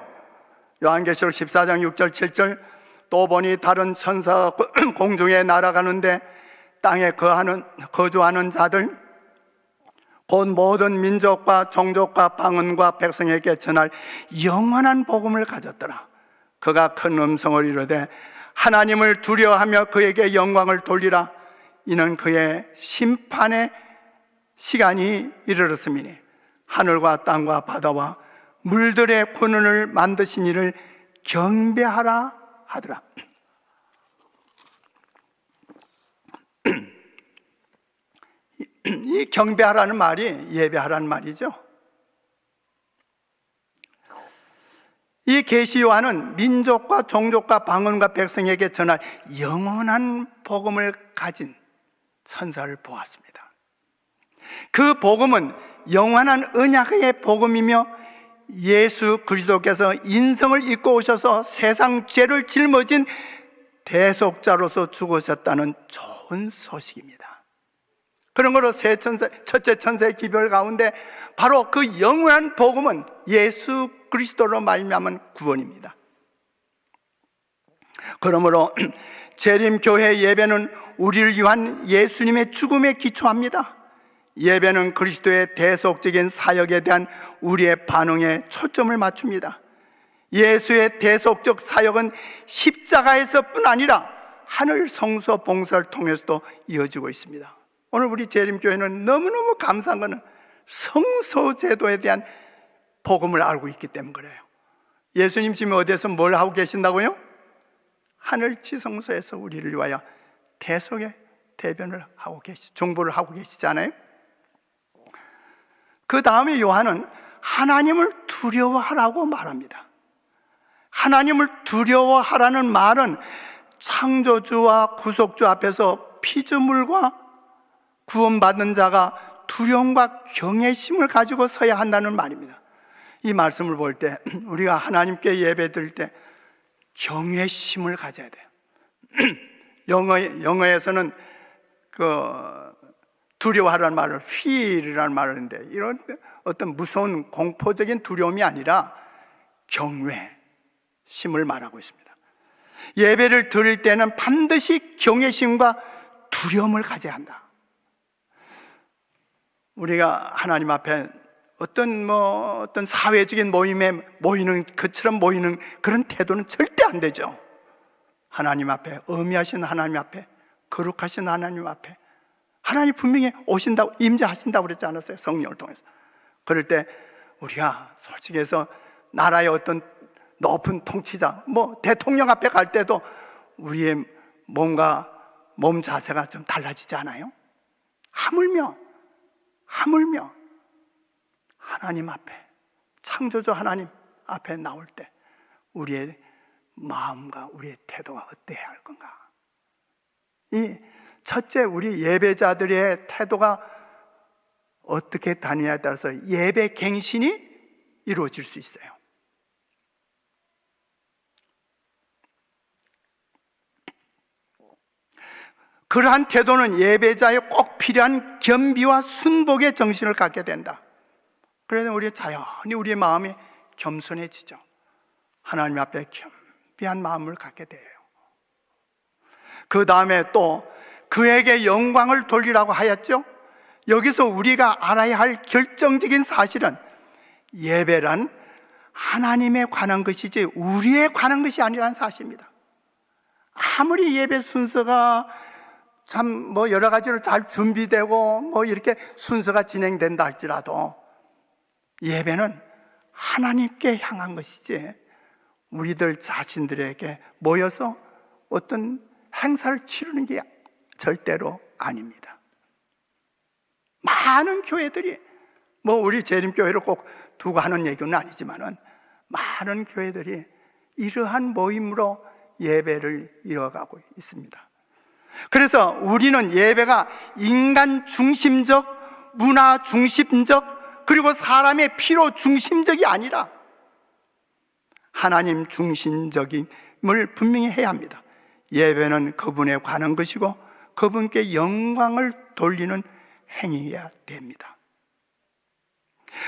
요한계시록 14장 6절 7절 또 보니 다른 천사가 공중에 날아가는데 땅에 거주하는 자들 곧 모든 민족과 종족과 방언과 백성에게 전할 영원한 복음을 가졌더라. 그가 큰 음성을 이르되 하나님을 두려워하며 그에게 영광을 돌리라. 이는 그의 심판의 시간이 이르렀음이니 하늘과 땅과 바다와 물들의 근원을 만드신 이를 경배하라 하더라. 이 경배하라는 말이 예배하라는 말이죠. 이 계시 요한은 민족과 종족과 방언과 백성에게 전할 영원한 복음을 가진 천사를 보았습니다. 그 복음은 영원한 언약의 복음이며 예수 그리스도께서 인성을 입고 오셔서 세상 죄를 짊어진 대속자로서 죽으셨다는 좋은 소식입니다. 그런 거로 첫째 천사의 기별 가운데 바로 그 영원한 복음은 예수 그리스도로 말미암은 구원입니다. 그러므로 재림교회 예배는 우리를 위한 예수님의 죽음에 기초합니다. 예배는 그리스도의 대속적인 사역에 대한 우리의 반응에 초점을 맞춥니다. 예수의 대속적 사역은 십자가에서뿐 아니라 하늘 성소 봉사를 통해서도 이어지고 있습니다. 오늘 우리 재림교회는 너무너무 감사한 것은 성소제도에 대한 복음을 알고 있기 때문에 그래요. 예수님 지금 어디에서 뭘 하고 계신다고요? 하늘 지성소에서 우리를 위하여 대속의 대변을 하고 정보를 하고 계시잖아요. 그 다음에 요한은 하나님을 두려워하라고 말합니다. 하나님을 두려워하라는 말은 창조주와 구속주 앞에서 피조물과 구원받은 자가 두려움과 경외심을 가지고 서야 한다는 말입니다. 이 말씀을 볼 때 우리가 하나님께 예배드릴 때 경외심을 가져야 돼요. 영어에서는 두려워하라는 말을 fear이라는 말을 하는데, 이런 어떤 무서운 공포적인 두려움이 아니라 경외심을 말하고 있습니다. 예배를 드릴 때는 반드시 경외심과 두려움을 가져야 한다. 우리가 하나님 앞에 어떤 사회적인 모임에 모이는 것처럼 모이는 그런 태도는 절대 안 되죠. 하나님 앞에, 어미하신 하나님 앞에, 거룩하신 하나님 앞에 하나님 분명히 오신다고, 임재하신다고 그랬지 않았어요? 성령을 통해서. 그럴 때 우리가 솔직히 해서 나라의 어떤 높은 통치자, 대통령 앞에 갈 때도 우리의 몸 자세가 좀 달라지지 않아요? 하물며 하나님 앞에, 창조주 하나님 앞에 나올 때 우리의 마음과 우리의 태도가 어때야 할 건가? 이 첫째, 우리 예배자들의 태도가 어떻게 다니냐에 따라서 예배 갱신이 이루어질 수 있어요. 그러한 태도는 예배자에 꼭 필요한 겸비와 순복의 정신을 갖게 된다. 그래서 우리 자연히 우리의 마음이 겸손해지죠. 하나님 앞에 겸비한 마음을 갖게 돼요. 그 다음에 또 그에게 영광을 돌리라고 하였죠. 여기서 우리가 알아야 할 결정적인 사실은 예배란 하나님에 관한 것이지 우리에 관한 것이 아니라는 사실입니다. 아무리 예배 순서가 참 여러 가지로 잘 준비되고 이렇게 순서가 진행된다 할지라도 예배는 하나님께 향한 것이지 우리들 자신들에게 모여서 어떤 행사를 치르는 게 절대로 아닙니다. 많은 교회들이 우리 재림교회를 꼭 두고 하는 얘기는 아니지만은 많은 교회들이 이러한 모임으로 예배를 이어가고 있습니다. 그래서 우리는 예배가 인간 중심적, 문화 중심적, 그리고 사람의 필요 중심적이 아니라 하나님 중심적임을 분명히 해야 합니다. 예배는 그분에 관한 것이고 그분께 영광을 돌리는 행위해야 됩니다.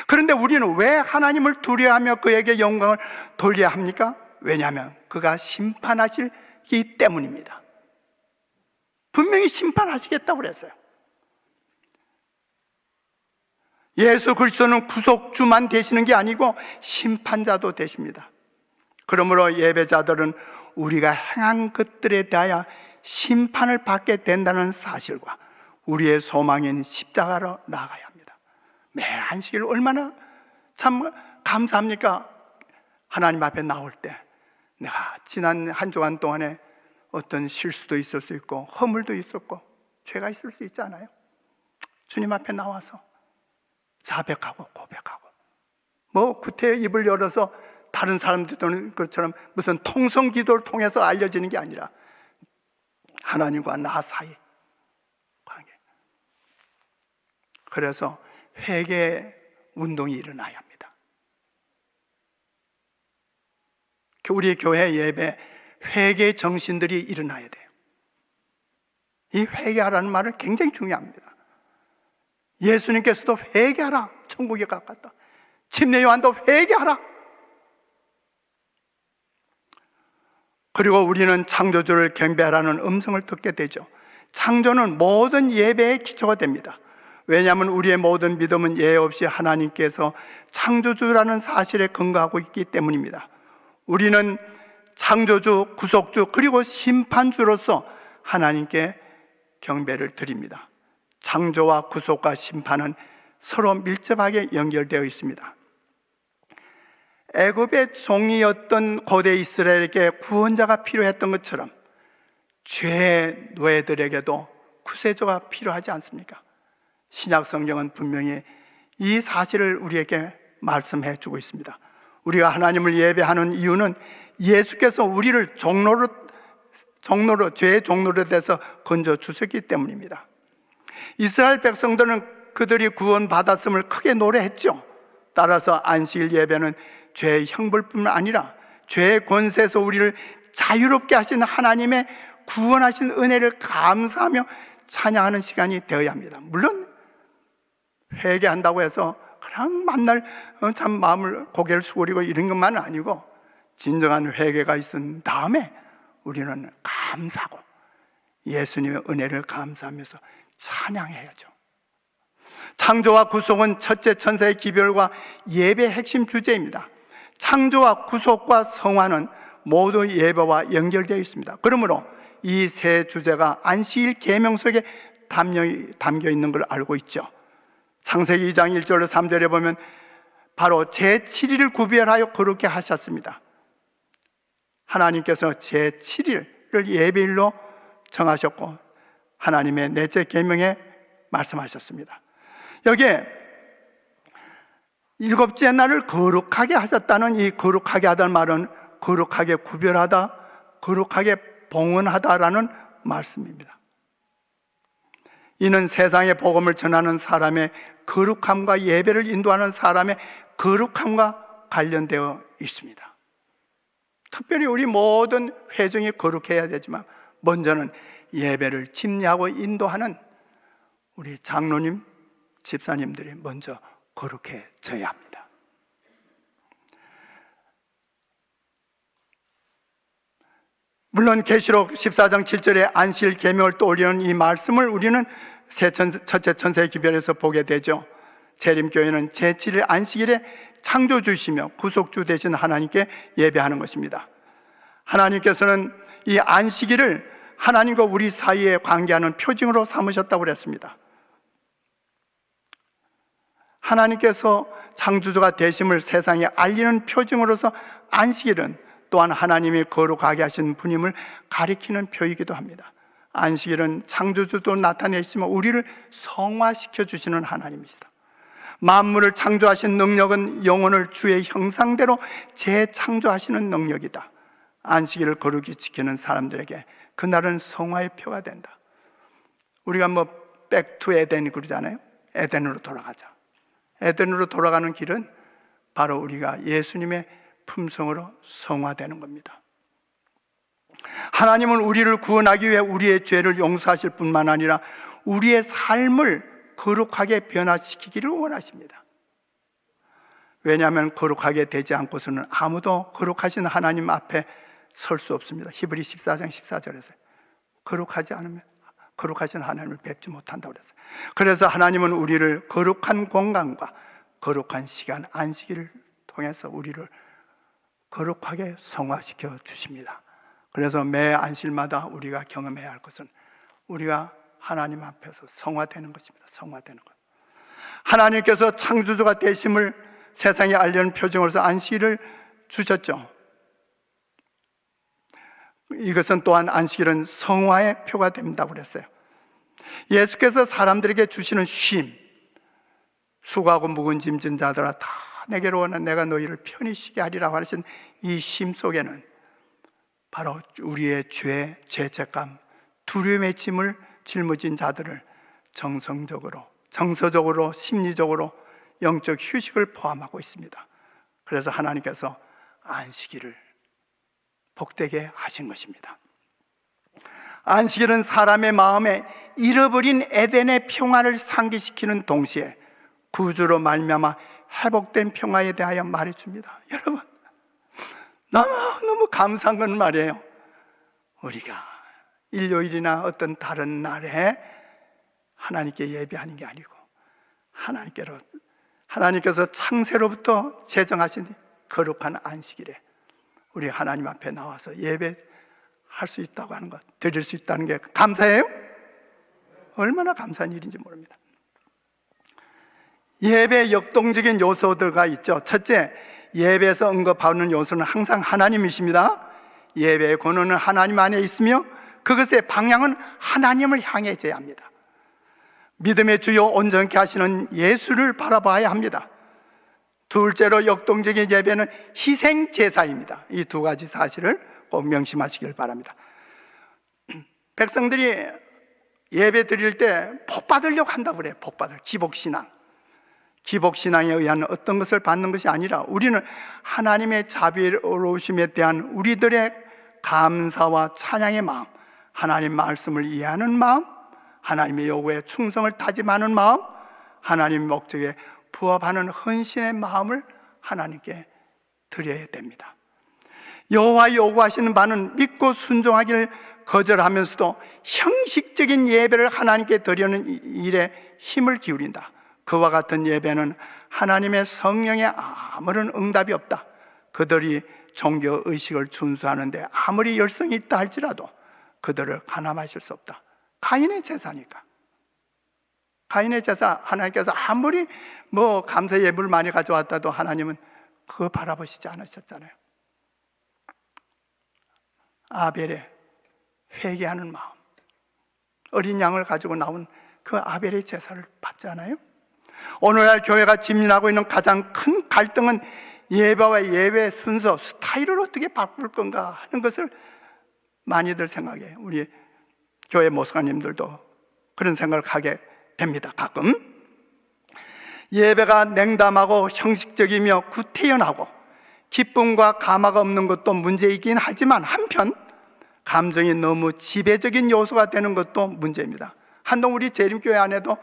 그런데 우리는 왜 하나님을 두려워하며 그에게 영광을 돌려야 합니까? 왜냐하면 그가 심판하시기 때문입니다. 분명히 심판하시겠다고 그랬어요. 예수 그리스도는 구속주만 되시는 게 아니고 심판자도 되십니다. 그러므로 예배자들은 우리가 행한 것들에 대하여 심판을 받게 된다는 사실과 우리의 소망인 십자가로 나아가야 합니다. 매일 안식일 얼마나 참 감사합니까? 하나님 앞에 나올 때 내가 지난 한 주간 동안에 어떤 실수도 있을 수 있고 허물도 있었고 죄가 있을 수 있잖아요. 주님 앞에 나와서 자백하고 고백하고, 뭐 구태여 입을 열어서 다른 사람들은 것처럼 무슨 통성 기도를 통해서 알려지는 게 아니라 하나님과 나 사이 관계. 그래서 회개 운동이 일어나야 합니다. 우리 교회 예배 회개 정신들이 일어나야 돼요. 이 회개하라는 말은 굉장히 중요합니다. 예수님께서도 회개하라, 천국에 가깝다. 침례 요한도 회개하라. 그리고 우리는 창조주를 경배하라는 음성을 듣게 되죠. 창조는 모든 예배의 기초가 됩니다. 왜냐하면 우리의 모든 믿음은 예외 없이 하나님께서 창조주라는 사실에 근거하고 있기 때문입니다. 우리는 창조주, 구속주, 그리고 심판주로서 하나님께 경배를 드립니다. 창조와 구속과 심판은 서로 밀접하게 연결되어 있습니다. 애굽의 종이었던 고대 이스라엘에게 구원자가 필요했던 것처럼 죄의 노예들에게도 구세주가 필요하지 않습니까? 신약 성경은 분명히 이 사실을 우리에게 말씀해 주고 있습니다. 우리가 하나님을 예배하는 이유는 예수께서 우리를 죄의 종로로 돼서 건져 주셨기 때문입니다. 이스라엘 백성들은 그들이 구원받았음을 크게 노래했죠. 따라서 안식일 예배는 죄의 형벌뿐만 아니라 죄의 권세에서 우리를 자유롭게 하신 하나님의 구원하신 은혜를 감사하며 찬양하는 시간이 되어야 합니다. 물론 회개한다고 해서 그냥 만날 참 마음을 고개를 숙이고 이런 것만은 아니고, 진정한 회개가 있은 다음에 우리는 감사하고 예수님의 은혜를 감사하면서 찬양해야죠. 창조와 구속은 첫째 천사의 기별과 예배의 핵심 주제입니다. 창조와 구속과 성화는 모두 예배와 연결되어 있습니다. 그러므로 이 세 주제가 안식일 계명 속에 담겨 있는 걸 알고 있죠. 창세기 2장 1절로 3절에 보면 바로 제7일을 구별하여 그렇게 하셨습니다. 하나님께서 제7일을 예배일로 정하셨고 하나님의 넷째 계명에 말씀하셨습니다. 여기에 일곱째 날을 거룩하게 하셨다는 이 거룩하게 하다는 말은 거룩하게 구별하다, 거룩하게 봉헌하다라는 말씀입니다. 이는 세상의 복음을 전하는 사람의 거룩함과 예배를 인도하는 사람의 거룩함과 관련되어 있습니다. 특별히 우리 모든 회중이 거룩해야 되지만 먼저는 예배를 집례하고 인도하는 우리 장로님, 집사님들이 먼저 거룩해져야 합니다. 물론 계시록 14장 7절에 안식일 계명을 떠올리는 이 말씀을 우리는 첫째 천사의 기별에서 보게 되죠. 재림교회는 제7일 안식일에 창조주시며 구속주 되신 하나님께 예배하는 것입니다. 하나님께서는 이 안식일을 하나님과 우리 사이에 관계하는 표징으로 삼으셨다고 그랬습니다. 하나님께서 창조주가 되심을 세상에 알리는 표징으로서 안식일은 또한 하나님이 거룩하게 하신 분임을 가리키는 표이기도 합니다. 안식일은 창조주도 나타내시지만 우리를 성화시켜 주시는 하나님이시다. 만물을 창조하신 능력은 영혼을 주의 형상대로 재창조하시는 능력이다. 안식일을 거룩히 지키는 사람들에게 그날은 성화의 표가 된다. 우리가 백투 에덴 그러잖아요. 에덴으로 돌아가자. 에덴으로 돌아가는 길은 바로 우리가 예수님의 품성으로 성화되는 겁니다. 하나님은 우리를 구원하기 위해 우리의 죄를 용서하실 뿐만 아니라 우리의 삶을 거룩하게 변화시키기를 원하십니다. 왜냐하면 거룩하게 되지 않고서는 아무도 거룩하신 하나님 앞에 설 수 없습니다. 히브리 14장 14절에서 거룩하지 않으면 거룩하신 하나님을 뵙지 못한다고 그랬어요. 그래서 하나님은 우리를 거룩한 공간과 거룩한 시간, 안식일을 통해서 우리를 거룩하게 성화시켜 주십니다. 그래서 매 안식일마다 우리가 경험해야 할 것은 우리가 하나님 앞에서 성화되는 것입니다. 성화되는 것. 하나님께서 창조주가 되심을 세상에 알리는 표징으로서 안식일을 주셨죠. 이것은 또한 안식일은 성화의 표가 된다고 그랬어요. 예수께서 사람들에게 주시는 쉼, 수고하고 무거운 짐진 자들아 다 내게로 오나 내가 너희를 편히 쉬게 하리라고 하신 이 쉼 속에는 바로 우리의 죄, 죄책감, 두려움의 짐을 짊어진 자들을 정서적으로, 심리적으로 영적 휴식을 포함하고 있습니다. 그래서 하나님께서 안식일을 복되게 하신 것입니다. 안식일은 사람의 마음에 잃어버린 에덴의 평화를 상기시키는 동시에 구주로 말미암아 회복된 평화에 대하여 말해줍니다. 여러분, 너무 감사한 건 말이에요. 우리가 일요일이나 어떤 다른 날에 하나님께 예배하는 게 아니고 하나님께서 창세로부터 제정하신 거룩한 안식일에 우리 하나님 앞에 나와서 예배할 수 있다고 하는 것, 드릴 수 있다는 게 감사해요? 얼마나 감사한 일인지 모릅니다. 예배 역동적인 요소들가 있죠. 첫째, 예배에서 언급하는 요소는 항상 하나님이십니다. 예배의 근원은 하나님 안에 있으며 그것의 방향은 하나님을 향해져야 합니다. 믿음의 주요 온전케 하시는 예수를 바라봐야 합니다. 둘째로 역동적인 예배는 희생 제사입니다. 이 두 가지 사실을 꼭 명심하시길 바랍니다. 백성들이 예배 드릴 때 복 받으려고 한다고 그래요. 기복신앙에 의한 어떤 것을 받는 것이 아니라 우리는 하나님의 자비로우심에 대한 우리들의 감사와 찬양의 마음, 하나님 말씀을 이해하는 마음, 하나님의 요구에 충성을 다짐하는 마음, 하나님 목적에 부합하는 헌신의 마음을 하나님께 드려야 됩니다. 여호와 요구하시는 바는 믿고 순종하기를 거절하면서도 형식적인 예배를 하나님께 드리는 일에 힘을 기울인다. 그와 같은 예배는 하나님의 성령에 아무런 응답이 없다. 그들이 종교 의식을 준수하는데 아무리 열성이 있다 할지라도 그들을 가늠하실 수 없다. 가인의 제사니까. 가인의 제사, 하나님께서 아무리 감사 예물을 많이 가져왔다도 하나님은 그거 바라보시지 않으셨잖아요. 아벨의 회개하는 마음, 어린 양을 가지고 나온 그 아벨의 제사를 받잖아요. 오늘날 교회가 직면하고 있는 가장 큰 갈등은 예배와 예배 순서, 스타일을 어떻게 바꿀 건가 하는 것을 많이들 생각해요. 우리 교회 목사님들도 그런 생각을 하게 됩니다. 가끔 예배가 냉담하고 형식적이며 구태연하고 기쁨과 감화가 없는 것도 문제이긴 하지만 한편 감정이 너무 지배적인 요소가 되는 것도 문제입니다. 한동 우리 재림교회 안에도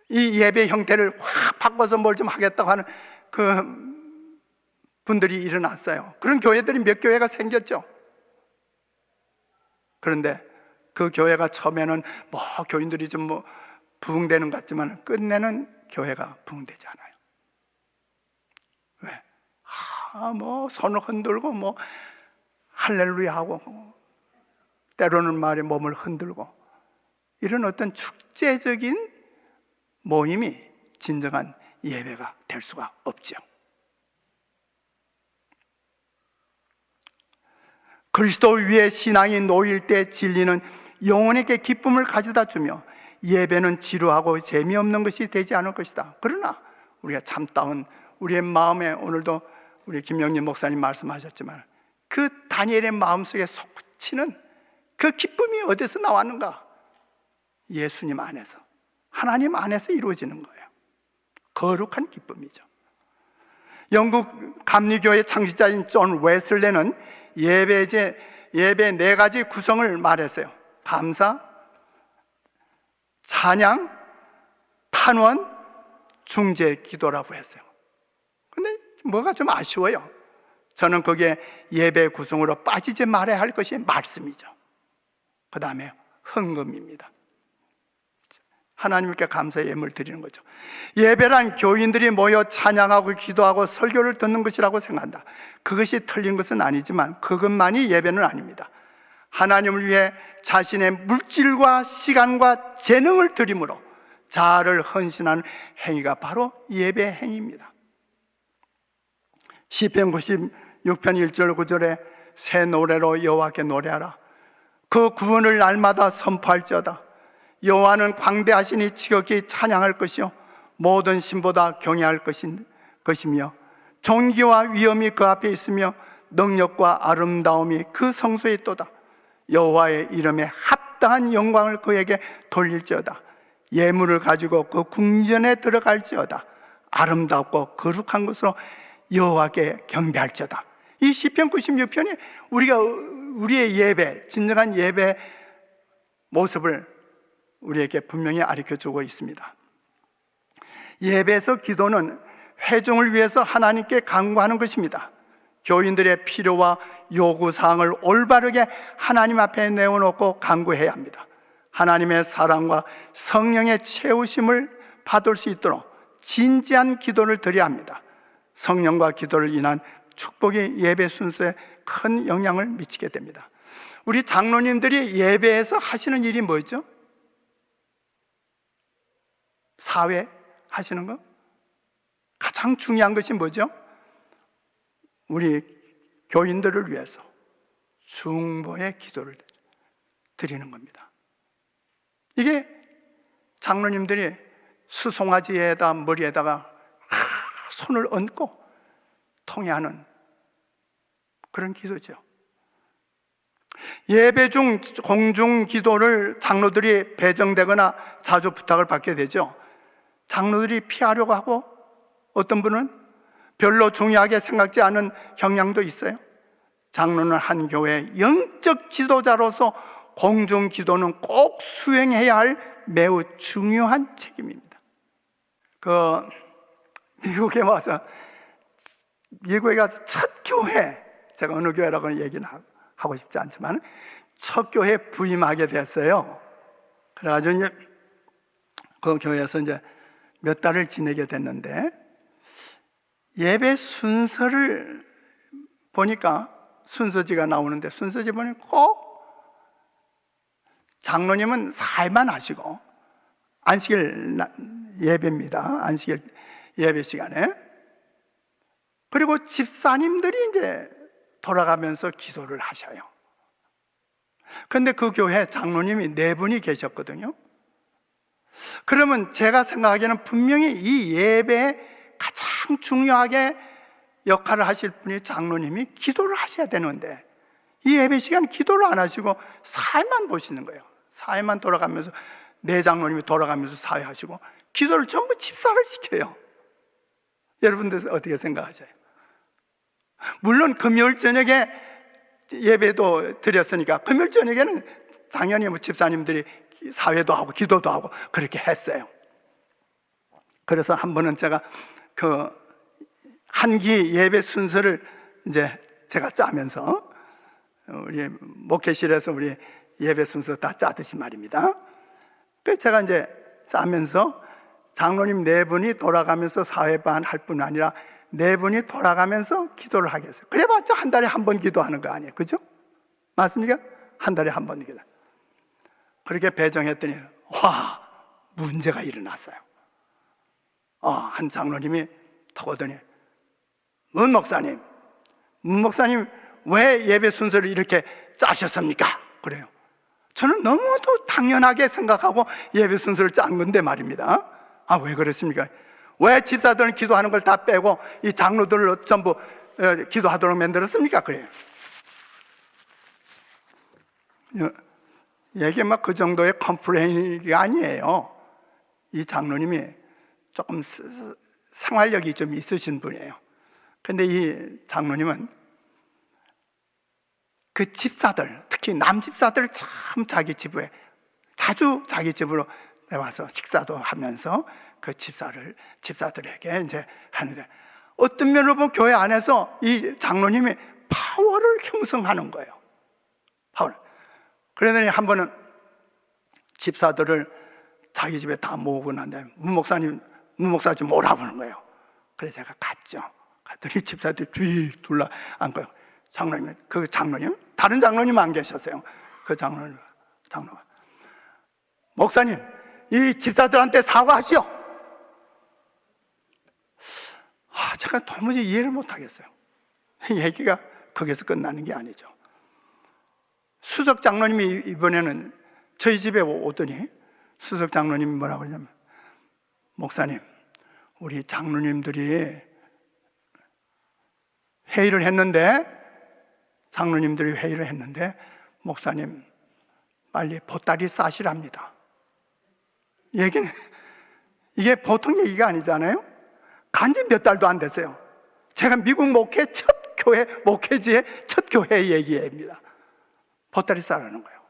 이 예배 형태를 확 바꿔서 뭘 좀 하겠다고 하는 그 분들이 일어났어요. 그런 교회들이 몇 교회가 생겼죠. 그런데 그 교회가 처음에는 교인들이 좀 부흥되는 것 같지만 끝내는 교회가 부흥되지 않아요. 왜? 손을 흔들고 할렐루야 하고 때로는 말에 몸을 흔들고 이런 어떤 축제적인 모임이 진정한 예배가 될 수가 없죠. 그리스도 위에 신앙이 놓일 때 진리는 영혼에게 기쁨을 가져다 주며 예배는 지루하고 재미없는 것이 되지 않을 것이다. 그러나 우리가 참다운 우리의 마음에 오늘도 우리 김영진 목사님 말씀하셨지만 그 다니엘의 마음속에 솟구치는 그 기쁨이 어디서 나왔는가? 예수님 안에서, 하나님 안에서 이루어지는 거예요. 거룩한 기쁨이죠. 영국 감리교의 창시자인 존 웨슬레는 예배 4가지 구성을 말했어요. 감사, 찬양, 탄원, 중재, 기도라고 했어요. 근데 뭐가 좀 아쉬워요. 저는 거기에 예배 구성으로 빠지지 말아야 할 것이 말씀이죠. 그 다음에 헌금입니다. 하나님께 감사의 예물 드리는 거죠. 예배란 교인들이 모여 찬양하고 기도하고 설교를 듣는 것이라고 생각한다. 그것이 틀린 것은 아니지만 그것만이 예배는 아닙니다. 하나님을 위해 자신의 물질과 시간과 재능을 드림으로 자아를 헌신하는 행위가 바로 예배 행위입니다. 시편 96편 1절 9절에 새 노래로 여호와께 노래하라. 그 구원을 날마다 선포할지어다. 여호와는 광대하시니 지극히 찬양할 것이요 모든 신보다 경외할 것이며 존귀와 위엄이 그 앞에 있으며 능력과 아름다움이 그 성소에 있도다. 여호와의 이름에 합당한 영광을 그에게 돌릴지어다. 예물을 가지고 그 궁전에 들어갈지어다. 아름답고 거룩한 것으로 여호와께 경배할지어다. 이 시편 96편이 우리의 예배, 진정한 예배 모습을 우리에게 분명히 가르쳐주고 있습니다. 예배에서 기도는 회중을 위해서 하나님께 간구하는 것입니다. 교인들의 필요와 요구사항을 올바르게 하나님 앞에 내어놓고 간구해야 합니다. 하나님의 사랑과 성령의 채우심을 받을 수 있도록 진지한 기도를 드려야 합니다. 성령과 기도를 인한 축복이 예배 순서에 큰 영향을 미치게 됩니다. 우리 장로님들이 예배에서 하시는 일이 뭐죠? 사회 하시는 거? 가장 중요한 것이 뭐죠? 우리 교인들을 위해서 중보의 기도를 드리는 겁니다. 이게 장로님들이 수송아지에다 머리에다가 손을 얹고 통회하는 그런 기도죠. 예배 중 공중 기도를 장로들이 배정되거나 자주 부탁을 받게 되죠. 장로들이 피하려고 하고 어떤 분은 별로 중요하게 생각지 않은 경향도 있어요. 장로는 한 교회의 영적 지도자로서 공중 기도는 꼭 수행해야 할 매우 중요한 책임입니다. 미국에 가서 첫 교회, 제가 어느 교회라고 얘기는 하고 싶지 않지만 첫 교회 부임하게 됐어요. 그래가지고 이제 그 교회에서 이제 몇 달을 지내게 됐는데 예배 순서를 보니까 순서지가 나오는데 순서지 보니 꼭 장로님은 사회만 하시고 안식일 예배입니다. 안식일 예배 시간에. 그리고 집사님들이 이제 돌아가면서 기도를 하셔요. 그런데 그 교회 장로님이 4분이 계셨거든요. 그러면 제가 생각하기에는 분명히 이 예배에 가장 중요하게 역할을 하실 분이 장로님이 기도를 하셔야 되는데 이 예배 시간 기도를 안 하시고 사회만 보시는 거예요. 사회만 돌아가면서 장로님이 돌아가면서 사회하시고 기도를 전부 집사를 시켜요. 여러분들 어떻게 생각하세요? 물론 금요일 저녁에 예배도 드렸으니까 금요일 저녁에는 당연히 집사님들이 사회도 하고 기도도 하고 그렇게 했어요. 그래서 한 번은 제가 한기 예배 순서를 이제 제가 짜면서 우리 목회실에서 우리 예배 순서 다 짜듯이 말입니다. 그래서 제가 이제 짜면서 장로님 4분이 돌아가면서 사회반 할 뿐 아니라 4분이 돌아가면서 기도를 하겠어요. 그래봤자 한 달에 한 번 기도하는 거 아니에요, 그죠? 맞습니까? 한 달에 한 번 기도. 그렇게 배정했더니 문제가 일어났어요. 한 장로님이 턱 오더니 문 목사님 왜 예배 순서를 이렇게 짜셨습니까? 그래요. 저는 너무도 당연하게 생각하고 예배 순서를 짠 건데 말입니다. 왜 그랬습니까? 왜 집사들은 기도하는 걸 다 빼고 이 장로들을 전부 기도하도록 만들었습니까? 그래요. 이게 막 그 정도의 컴플레인이 아니에요. 이 장로님이 조금 생활력이 좀 있으신 분이에요. 근데 이 장로님은 그 집사들, 특히 남집사들 참 자주 자기 집으로 와서 식사도 하면서 그 집사들에게 이제 하는데 어떤 면으로 보면 교회 안에서 이 장로님이 파워를 형성하는 거예요. 파워를. 그러더니 한 번은 집사들을 자기 집에 다 모으고 난 다음에 문 목사 좀 오라보는 거예요. 그래서 제가 갔죠. 갔더니 집사들이 뒤 둘러 앉고 장로님, 다른 장로님 안 계셨어요. 그 장로가 목사님, 이 집사들한테 사과하시오. 제가 도무지 이해를 못하겠어요. 얘기가 거기서 끝나는 게 아니죠. 수석 장로님이 이번에는 저희 집에 오더니 수석 장로님이 뭐라고 그러냐면, 목사님, 우리 장로님들이 회의를 했는데 목사님 빨리 보따리 싸시랍니다. 얘기는 이게 보통 얘기가 아니잖아요. 간지 몇 달도 안 됐어요. 제가 미국 목회 첫 교회, 목회지의 첫 교회 얘기입니다. 보따리 싸라는 거예요.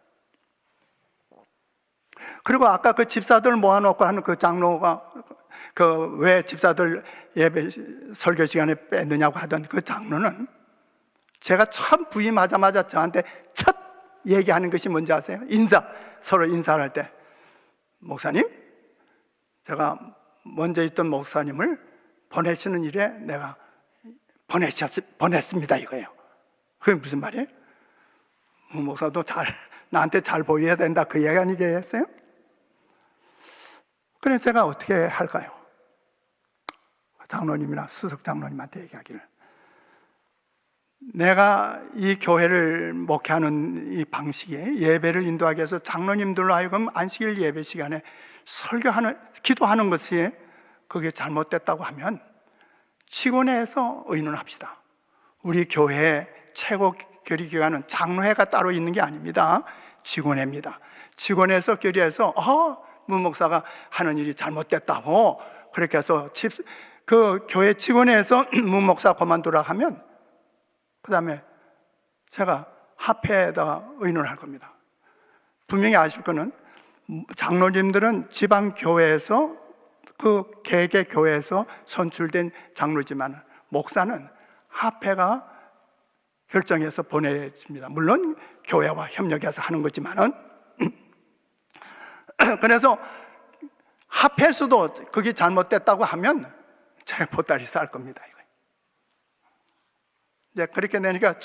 그리고 아까 그 집사들 모아놓고 하는 그 장로가 그 왜 집사들 예배 설교 시간에 뺐느냐고 하던 그 장로는 제가 처음 부임하자마자 저한테 첫 얘기하는 것이 뭔지 아세요? 서로 인사를 할 때, 목사님, 제가 먼저 있던 목사님을 보내시는 일에 내가 보냈습니다, 이거예요. 그게 무슨 말이에요? 목사도 나한테 잘 보여야 된다, 그 얘기 아니겠어요? 그래서 제가 어떻게 할까요? 장로님이나 수석 장로님한테 얘기하기를, 내가 이 교회를 목회하는 이 방식에 예배를 인도하기 위해서 장로님들로 하여금 안식일 예배 시간에 기도하는 것이 그게 잘못됐다고 하면 직원회에서 의논합시다. 우리 교회 최고 결의기관은 장로회가 따로 있는 게 아닙니다. 직원회입니다. 직원회에서 결의해서 문 목사가 하는 일이 잘못됐다고 그렇게 해서 그 교회 직원회에서 문 목사 그만두라 하면 그 다음에 제가 합회에다가 의논을 할 겁니다. 분명히 아실 거는 장로님들은 지방교회에서 그 개개교회에서 선출된 장로지만 목사는 합회가 결정해서 보내집니다. 물론 교회와 협력해서 하는 거지만은 그래서 합회에서도 그게 잘못됐다고 하면 제가 보따리 쌀 겁니다. 이제 그렇게 되니까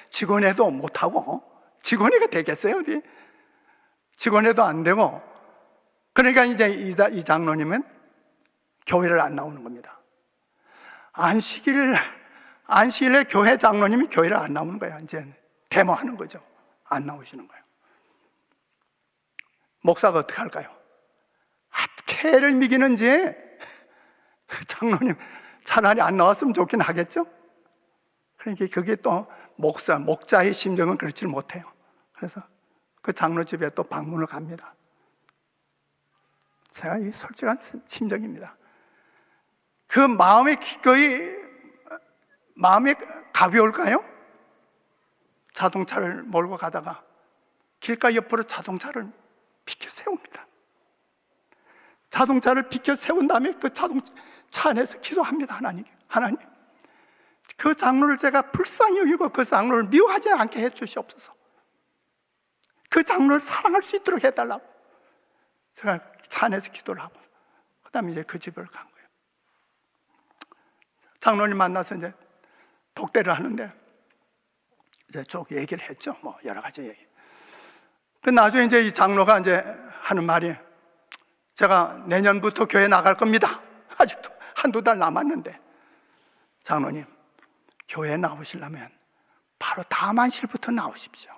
직원회도 못하고, 직원회가 되겠어요? 어디? 직원회도 안 되고, 그러니까 이제 이 장로님은 교회를 안 나오는 겁니다. 안식일에 교회 장로님이 교회를 안 나오는 거예요. 이제 데모하는 거죠. 안 나오시는 거예요. 목사가 어떻게 할까요? 개를 미기는지 장로님 차라리 안 나왔으면 좋긴 하겠죠? 그러니까 그게 또 목자의 심정은 그렇지 못해요. 그래서 그 장로 집에 또 방문을 갑니다. 제가 이 솔직한 심정입니다. 그 마음이 가벼울까요? 자동차를 몰고 가다가 길가 옆으로 자동차를 비켜 세웁니다. 자동차를 비켜 세운 다음에 그 자동차 안에서 기도합니다. 하나님, 그 장로를 제가 불쌍히 여기고 그 장로를 미워하지 않게 해주시옵소서. 그 장로를 사랑할 수 있도록 해달라고 제가 차 안에서 기도를 하고, 그 다음에 이제 그 집을 간 거예요. 장로님 만나서 이제 독대를 하는데 이제 쭉 얘기를 했죠. 뭐 여러 가지 얘기. 그 나중에 이제 이 장로가 이제 하는 말이, 제가 내년부터 교회 나갈 겁니다. 아직도 한두 달 남았는데, 장로님, 교회 나오시려면 바로 다음 안식일부터 나오십시오.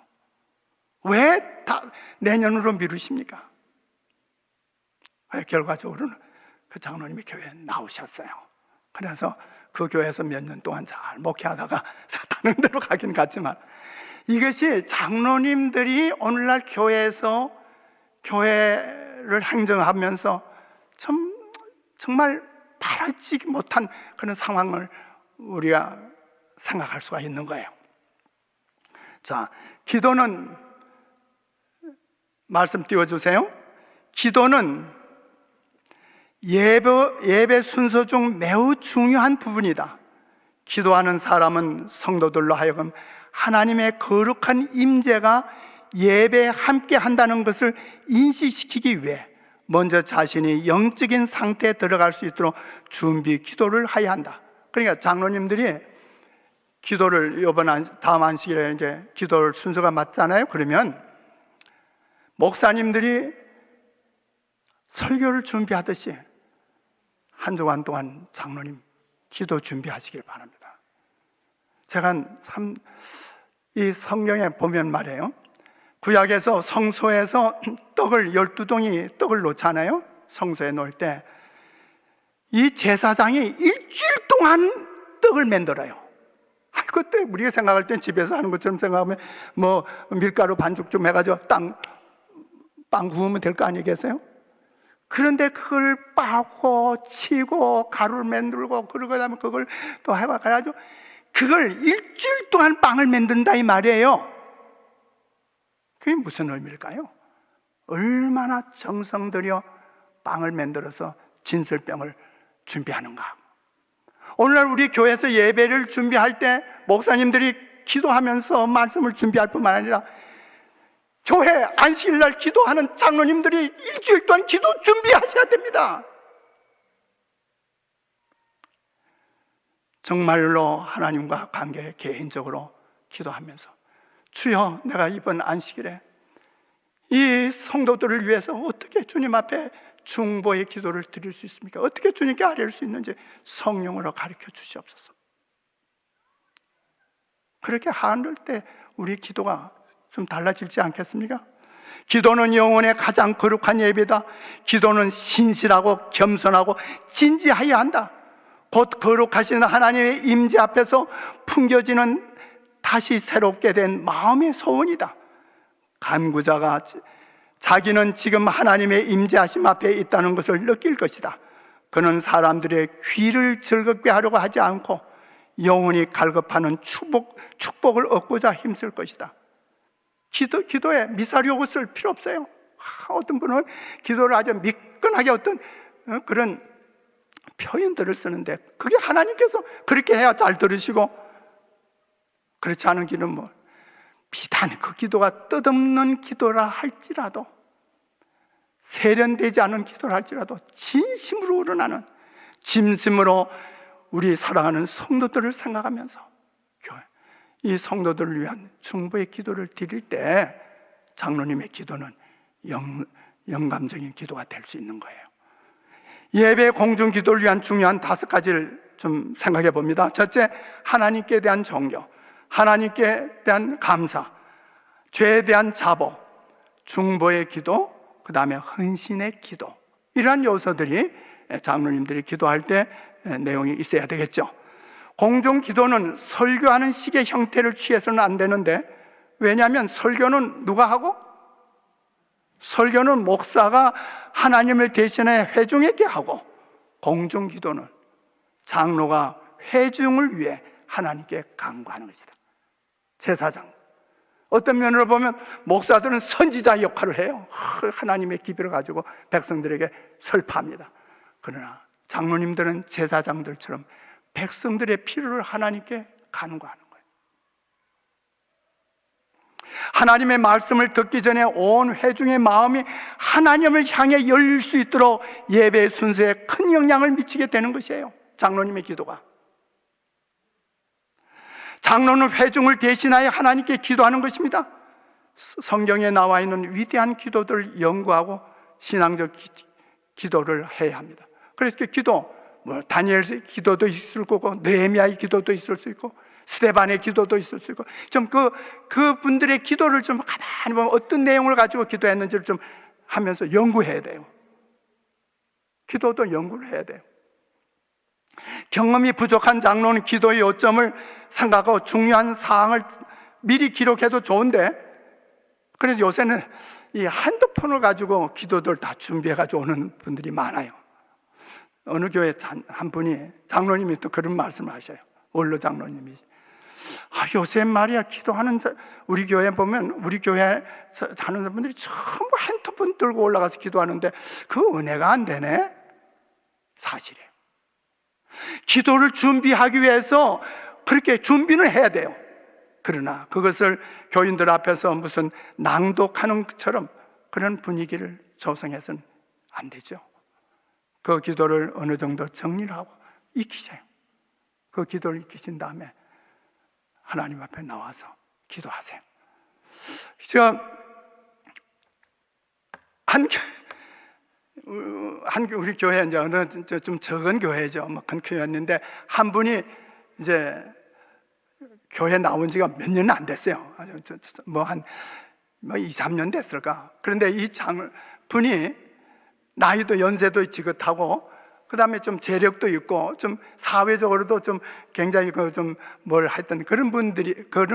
왜 내년으로 미루십니까? 결과적으로는 그 장로님이 교회에 나오셨어요. 그래서 그 교회에서 몇 년 동안 잘 목회하다가 다른 데로 가긴 갔지만, 이것이 장로님들이 오늘날 교회에서 교회를 행정하면서 정말 바라지 못한 그런 상황을 우리가 생각할 수가 있는 거예요. 자, 기도는, 말씀 띄워주세요. 기도는 예배 순서 중 매우 중요한 부분이다. 기도하는 사람은 성도들로 하여금 하나님의 거룩한 임재가 예배에 함께 한다는 것을 인식시키기 위해 먼저 자신이 영적인 상태에 들어갈 수 있도록 준비 기도를 해야 한다. 그러니까 장로님들이 기도를 다음 안식일에 이제 기도를 순서가 맞잖아요. 그러면 목사님들이 설교를 준비하듯이 한 주간 동안 장로님 기도 준비하시길 바랍니다. 제가 이 성경에 보면 말이에요, 구약에서 성소에서 떡을 12덩이 떡을 놓잖아요. 성소에 놓을 때 이 제사장이 일주일 동안 떡을 만들어요. 그때 우리가 생각할 땐 집에서 하는 것처럼 생각하면 뭐 밀가루 반죽 좀 해가지고 빵 구우면 될 거 아니겠어요? 그런데 그걸 빻고 치고 가루를 만들고 그러고 나면 그걸 또 해봐가지고 그걸 일주일 동안 빵을 만든다 이 말이에요. 그게 무슨 의미일까요? 얼마나 정성 들여 빵을 만들어서 진설병을 준비하는가. 오늘날 우리 교회에서 예배를 준비할 때 목사님들이 기도하면서 말씀을 준비할 뿐만 아니라 교회 안식일날 기도하는 장로님들이 일주일 동안 기도 준비하셔야 됩니다. 정말로 하나님과 관계 개인적으로 기도하면서 주여, 내가 이번 안식일에 이 성도들을 위해서 어떻게 주님 앞에 중보의 기도를 드릴 수 있습니까? 어떻게 주님께 아뢰를 수 있는지 성령으로 가르쳐 주시옵소서. 그렇게 하늘 때 우리 기도가 좀 달라지지 않겠습니까? 기도는 영혼의 가장 거룩한 예배다. 기도는 신실하고 겸손하고 진지하여야 한다. 곧 거룩하신 하나님의 임재 앞에서 풍겨지는 다시 새롭게 된 마음의 소원이다. 간구자가 자기는 지금 하나님의 임재하심 앞에 있다는 것을 느낄 것이다. 그는 사람들의 귀를 즐겁게 하려고 하지 않고 영혼이 갈급하는 축복을 얻고자 힘쓸 것이다. 기도에 미사리오고 쓸 필요 없어요. 어떤 분은 기도를 아주 미끈하게 어떤 그런 표현들을 쓰는데 그게 하나님께서 그렇게 해야 잘 들으시고, 그렇지 않은 기는 뭐 비단 그 기도가 뜻없는 기도라 할지라도, 세련되지 않은 기도를 할지라도 진심으로 우러나는, 진심으로 우리 사랑하는 성도들을 생각하면서 이 성도들을 위한 중보의 기도를 드릴 때 장로님의 기도는 영감적인 기도가 될 수 있는 거예요. 예배 공중 기도를 위한 중요한 5가지를 좀 생각해 봅니다. 첫째, 하나님께 대한 존경, 하나님께 대한 감사, 죄에 대한 자복, 중보의 기도, 그 다음에 헌신의 기도, 이러한 요소들이 장로님들이 기도할 때 내용이 있어야 되겠죠. 공중 기도는 설교하는 식의 형태를 취해서는 안 되는데, 왜냐하면 설교는 누가 하고? 설교는 목사가 하나님을 대신해 회중에게 하고, 공중 기도는 장로가 회중을 위해 하나님께 간구하는 것이다. 제사장, 어떤 면으로 보면 목사들은 선지자 역할을 해요. 하나님의 기별을 가지고 백성들에게 설파합니다. 그러나 장로님들은 제사장들처럼 백성들의 필요를 하나님께 간구하는 거예요. 하나님의 말씀을 듣기 전에 온 회중의 마음이 하나님을 향해 열릴 수 있도록 예배의 순서에 큰 영향을 미치게 되는 것이에요. 장로님의 기도가. 장로는 회중을 대신하여 하나님께 기도하는 것입니다. 성경에 나와 있는 위대한 기도들을 연구하고 신앙적 기도를 해야 합니다. 그래서 기도, 다니엘의 기도도 있을 거고, 느헤미야의 기도도 있을 수 있고, 스데반의 기도도 있을 수 있고, 좀 그 분들의 기도를 좀 가만히 보면 어떤 내용을 가지고 기도했는지를 좀 하면서 연구해야 돼요. 기도도 연구를 해야 돼요. 경험이 부족한 장로는 기도의 요점을 생각하고 중요한 사항을 미리 기록해도 좋은데, 그래서 요새는 이 핸드폰을 가지고 기도들 다 준비해가지고 오는 분들이 많아요. 어느 교회 한 분이, 장로님이 또 그런 말씀을 하셔요. 원로 장로님이. 요새 말이야, 기도하는, 우리 교회 보면, 우리 교회 하는 분들이 전부 핸드폰 들고 올라가서 기도하는데 그 은혜가 안 되네? 사실이에요. 기도를 준비하기 위해서 그렇게 준비는 해야 돼요. 그러나 그것을 교인들 앞에서 무슨 낭독하는 것처럼 그런 분위기를 조성해서는 안 되죠. 그 기도를 어느 정도 정리를 하고 익히세요. 그 기도를 익히신 다음에 하나님 앞에 나와서 기도하세요. 제가 우리 교회 이제 어느 좀 적은 교회죠. 뭐 큰 교회였는데 한 분이 이제 교회 나온 지가 몇 년은 안 됐어요. 뭐 한 2, 3년 됐을까. 그런데 이 분이 나이도 연세도 지긋하고 그다음에 좀 재력도 있고 좀 사회적으로도 좀 굉장히 좀 뭘 했던 그런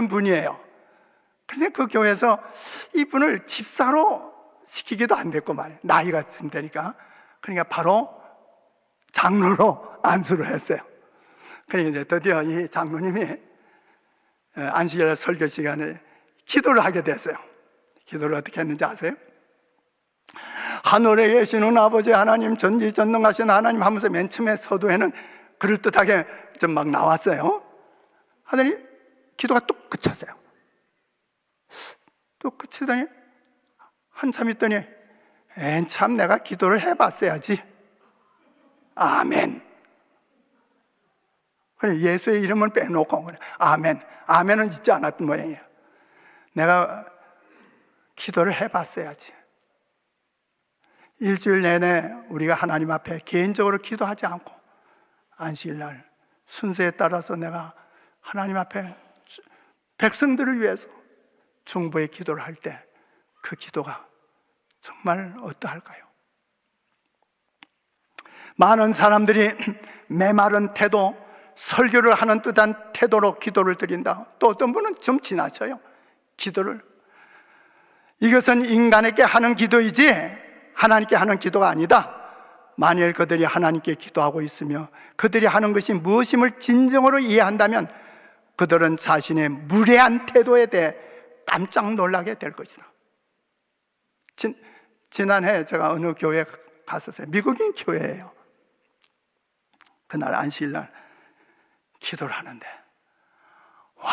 분이에요. 그런데 그 교회에서 이분을 집사로 시키기도 안 됐고 말이에요. 나이가 좀 되니까. 그러니까 바로 장로로 안수를 했어요. 그러니까 이제 드디어 이 장로님이 안식일 설교 시간에 기도를 하게 됐어요. 기도를 어떻게 했는지 아세요? 하늘에 계시는 아버지 하나님, 전지전능하신 하나님 하면서 맨 처음에 서두에는 그럴듯하게 좀 막 나왔어요. 하더니 기도가 뚝 그쳤어요. 뚝 그치더니 한참 있더니 참 내가 기도를 해봤어야지. 아멘. 그래 예수의 이름을 빼놓고 아멘. 아멘은 잊지 않았던 모양이에요. 내가 기도를 해봤어야지. 일주일 내내 우리가 하나님 앞에 개인적으로 기도하지 않고 안식일날 순서에 따라서 내가 하나님 앞에 백성들을 위해서 중보의 기도를 할 때 그 기도가 정말 어떠할까요? 많은 사람들이 메마른 태도, 설교를 하는 듯한 태도로 기도를 드린다. 또 어떤 분은 좀 지나쳐요. 기도를. 이것은 인간에게 하는 기도이지 하나님께 하는 기도가 아니다. 만일 그들이 하나님께 기도하고 있으며 그들이 하는 것이 무엇임을 진정으로 이해한다면 그들은 자신의 무례한 태도에 대해 깜짝 놀라게 될 것이다. 지난해 제가 어느 교회에 갔었어요. 미국인 교회예요. 그날 안식일날 기도를 하는데 와,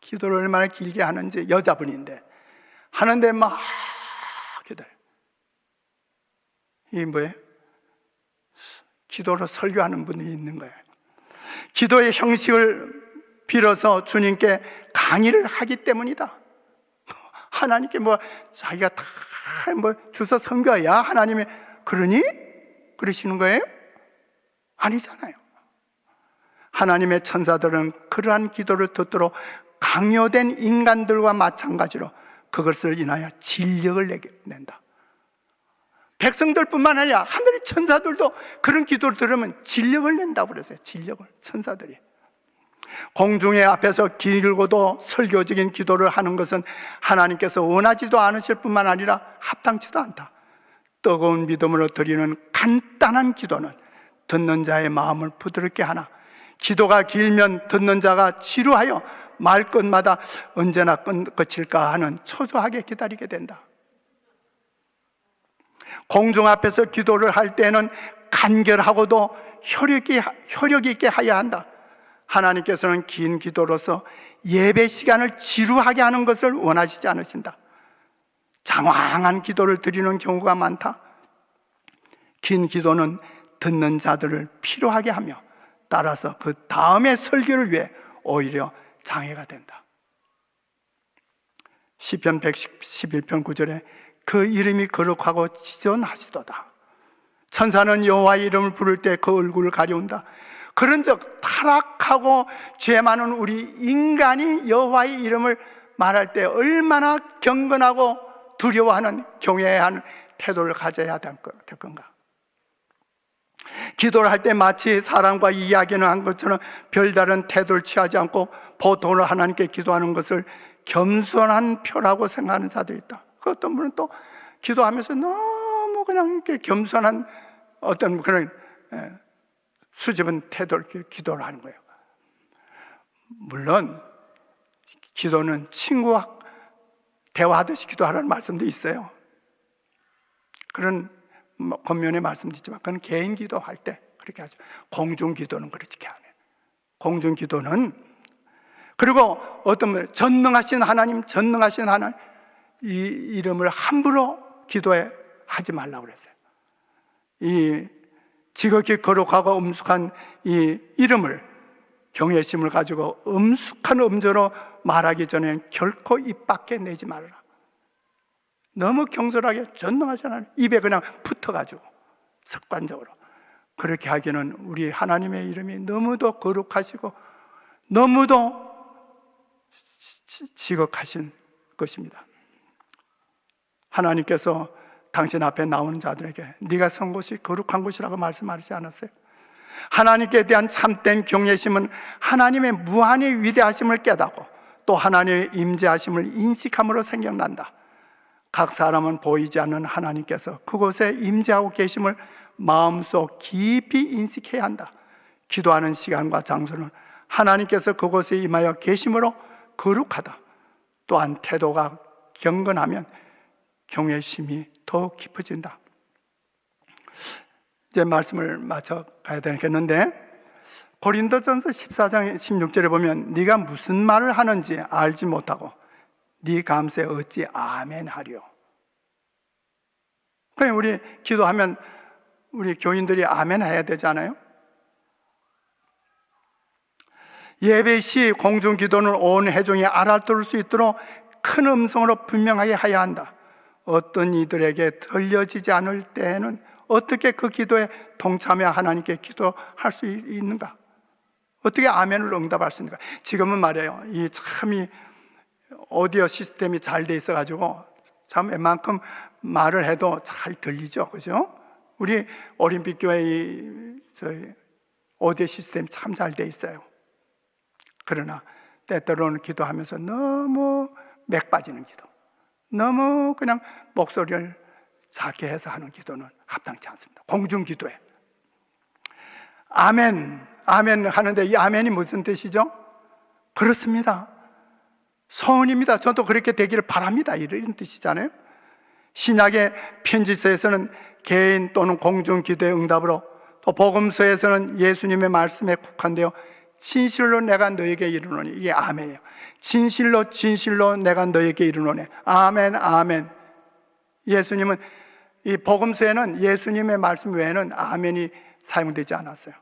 기도를 얼마나 길게 하는지. 여자분인데 하는데 막 기도해요. 이게 뭐예요? 기도로 설교하는 분이 있는 거예요. 기도의 형식을 빌어서 주님께 강의를 하기 때문이다. 하나님께 뭐 자기가 다 뭐 주서 섬겨야 하나님이 그러니? 그러시는 거예요? 아니잖아요. 하나님의 천사들은 그러한 기도를 듣도록 강요된 인간들과 마찬가지로 그것을 인하여 진력을 낸다. 백성들뿐만 아니라 하늘의 천사들도 그런 기도를 들으면 진력을 낸다고 그랬어요. 진력을. 천사들이. 공중의 앞에서 길고도 설교적인 기도를 하는 것은 하나님께서 원하지도 않으실 뿐만 아니라 합당치도 않다. 뜨거운 믿음으로 드리는 간단한 기도는 듣는 자의 마음을 부드럽게 하나 기도가 길면 듣는 자가 지루하여 말 것마다 언제나 끝일까 하는 초조하게 기다리게 된다. 공중 앞에서 기도를 할 때는 간결하고도 혈력 있게 하여야 한다. 하나님께서는 긴 기도로서 예배 시간을 지루하게 하는 것을 원하시지 않으신다. 장황한 기도를 드리는 경우가 많다. 긴 기도는 듣는 자들을 피로하게 하며 따라서 그 다음의 설교를 위해 오히려 장애가 된다. 시편 111편 9절에 그 이름이 거룩하고 지존하시도다. 천사는 여호와의 이름을 부를 때 그 얼굴을 가려운다. 그런즉 타락하고 죄 많은 우리 인간이 여호와의 이름을 말할 때 얼마나 경건하고 두려워하는 경외하는 태도를 가져야 될 건가? 기도를 할 때 마치 사람과 이야기는 한 것처럼 별다른 태도를 취하지 않고 보통으로 하나님께 기도하는 것을 겸손한 표라고 생각하는 자들이 있다. 그 어떤 분은 또 기도하면서 너무 그냥 이렇게 겸손한 어떤 그런 수줍은 태도를 기도를 하는 거예요. 물론 기도는 친구와 대화하듯이 기도하라는 말씀도 있어요. 그런 권면의 말씀도 있지만 그건 개인 기도할 때 그렇게 하죠. 공중 기도는 그렇게 안 해요. 공중 기도는 그리고 어떤 분 전능하신 하나님 이 이름을 함부로 기도에 하지 말라고 그랬어요. 이 지극히 거룩하고 엄숙한 이 이름을 경외심을 가지고 엄숙한 음조로 말하기 전에 결코 입 밖에 내지 말아라. 너무 경솔하게 전능하잖아요. 입에 그냥 붙어가지고 습관적으로 그렇게 하기는 우리 하나님의 이름이 너무도 거룩하시고 너무도 지극하신 것입니다. 하나님께서 당신 앞에 나오는 자들에게 네가 선 곳이 거룩한 곳이라고 말씀하시지 않았어요? 하나님께 대한 참된 경외심은 하나님의 무한히 위대하심을 깨닫고 또 하나님의 임재하심을 인식함으로 생겨난다. 각 사람은 보이지 않는 하나님께서 그곳에 임재하고 계심을 마음속 깊이 인식해야 한다. 기도하는 시간과 장소는 하나님께서 그곳에 임하여 계심으로 거룩하다. 또한 태도가 경건하면 경외심이 더욱 깊어진다. 이제 말씀을 마쳐 가야 되겠는데, 고린도전서 14장 16절에 보면 네가 무슨 말을 하는지 알지 못하고 네 감수에 어찌 아멘 하려. 그냥 우리 기도하면 우리 교인들이 아멘 해야 되잖아요. 예배 시 공중 기도는 온 회중이 알아들을 수 있도록 큰 음성으로 분명하게 해야 한다. 어떤 이들에게 들려지지 않을 때에는 어떻게 그 기도에 동참해 하나님께 기도할 수 있는가? 어떻게 아멘을 응답할 수 있는가? 지금은 말이에요, 이 오디오 시스템이 잘 돼 있어가지고 참 웬만큼 말을 해도 잘 들리죠, 그죠? 우리 올림픽교회 저희 오디오 시스템 참 잘 돼 있어요. 그러나 때때로는 기도하면서 너무 맥 빠지는 기도, 너무 그냥 목소리를 작게 해서 하는 기도는 합당치 않습니다. 공중 기도에 아멘, 아멘 하는데 이 아멘이 무슨 뜻이죠? 그렇습니다, 소원입니다, 저도 그렇게 되기를 바랍니다, 이런 뜻이잖아요. 신약의 편지서에서는 개인 또는 공중 기도의 응답으로, 또 복음서에서는 예수님의 말씀에 국한되어 진실로 내가 너에게 이르노니, 이게 아멘이에요. 진실로 진실로 내가 너에게 이르노니, 아멘, 아멘. 예수님은 이 복음서에는 예수님의 말씀 외에는 아멘이 사용되지 않았어요.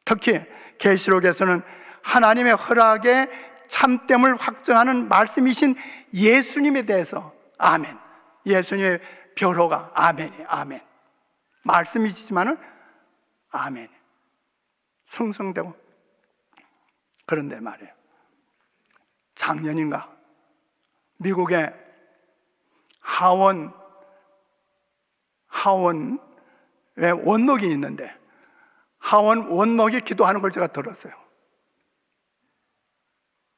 특히 계시록에서는 하나님의 허락에 참됨을 확증하는 말씀이신 예수님에 대해서 아멘, 예수님의 별호가 아멘이에요. 아멘. 말씀이시지만은 아멘, 승성되고. 그런데 말이에요, 작년인가 미국의 하원에 원목이 있는데 하원 원목이 기도하는 걸 제가 들었어요.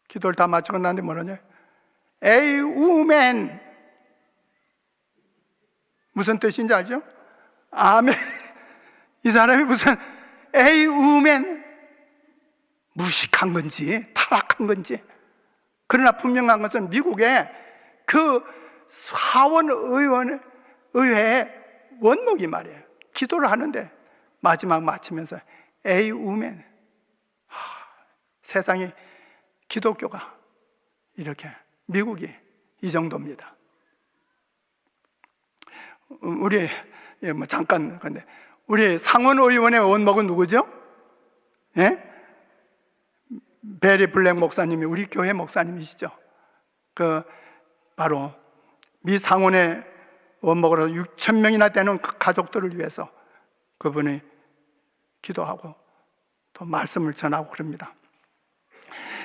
기도를 다 마치고 나는데 뭐라냐, 에이 우맨, 무슨 뜻인지 아죠? 아멘. 이 사람이 무슨 에이 우맨, 무식한 건지 타락한 건지, 그러나 분명한 것은 미국의 그 하원 의회의 원목이 말이에요, 기도를 하는데 마지막 마치면서 에이 우맨, 세상이 기독교가 이렇게, 미국이 이 정도입니다. 우리 잠깐, 근데 우리 상원의원의 원목은 누구죠? 예? 베리 블랙 목사님이 우리 교회 목사님이시죠. 바로 미 상원의 원목으로 6,000명이나 되는 그 가족들을 위해서 그분이 기도하고 또 말씀을 전하고 그럽니다.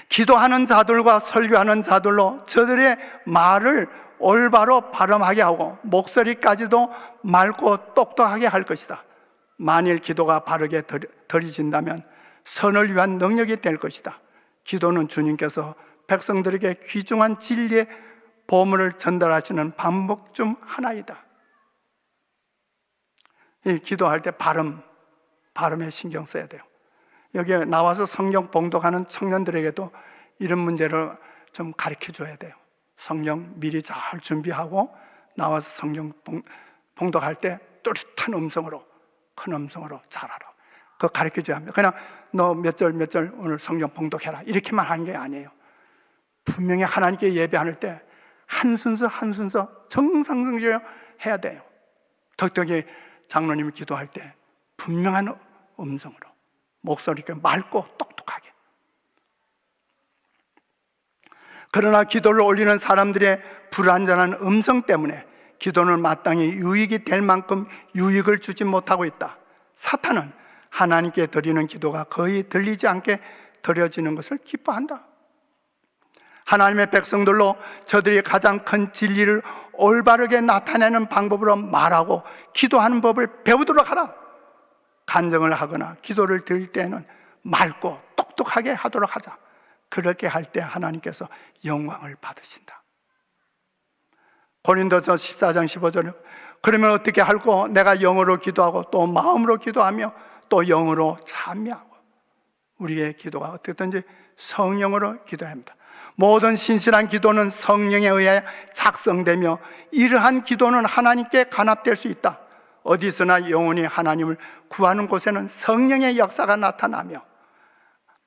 기도하는 자들과 설교하는 자들로 저들의 말을 올바로 발음하게 하고 목소리까지도 맑고 똑똑하게 할 것이다. 만일 기도가 바르게 드려진다면 선을 위한 능력이 될 것이다. 기도는 주님께서 백성들에게 귀중한 진리의 보물을 전달하시는 방법 중 하나이다. 이 기도할 때 발음에 신경 써야 돼요. 여기에 나와서 성경 봉독하는 청년들에게도 이런 문제를 좀 가르쳐 줘야 돼요. 성경 미리 잘 준비하고 나와서 성경 봉독할 때 뚜렷한 음성으로, 큰 음성으로 잘하라. 그거 가르쳐 줘야 합니다. 그냥 너 몇 절 몇 절 오늘 성경 봉독해라 이렇게만 하는 게 아니에요. 분명히 하나님께 예배할 때 한 순서 한 순서 정상적으로 해야 돼요. 덕덕이 장로님이 기도할 때 분명한 음성으로, 목소리가 맑고 똑똑하게. 그러나 기도를 올리는 사람들의 불완전한 음성 때문에 기도는 마땅히 유익이 될 만큼 유익을 주지 못하고 있다. 사탄은 하나님께 드리는 기도가 거의 들리지 않게 드려지는 것을 기뻐한다. 하나님의 백성들로 저들이 가장 큰 진리를 올바르게 나타내는 방법으로 말하고 기도하는 법을 배우도록 하라. 간증을 하거나 기도를 드릴 때에는 맑고 똑똑하게 하도록 하자. 그렇게 할 때 하나님께서 영광을 받으신다. 고린도서 14장 15절에 그러면 어떻게 할꼬? 내가 영으로 기도하고 또 마음으로 기도하며 또 영으로 참여하고. 우리의 기도가 어떻게든지 성령으로 기도해야 합니다. 모든 신실한 기도는 성령에 의해 작성되며 이러한 기도는 하나님께 간합될 수 있다. 어디서나 영혼이 하나님을 구하는 곳에는 성령의 역사가 나타나며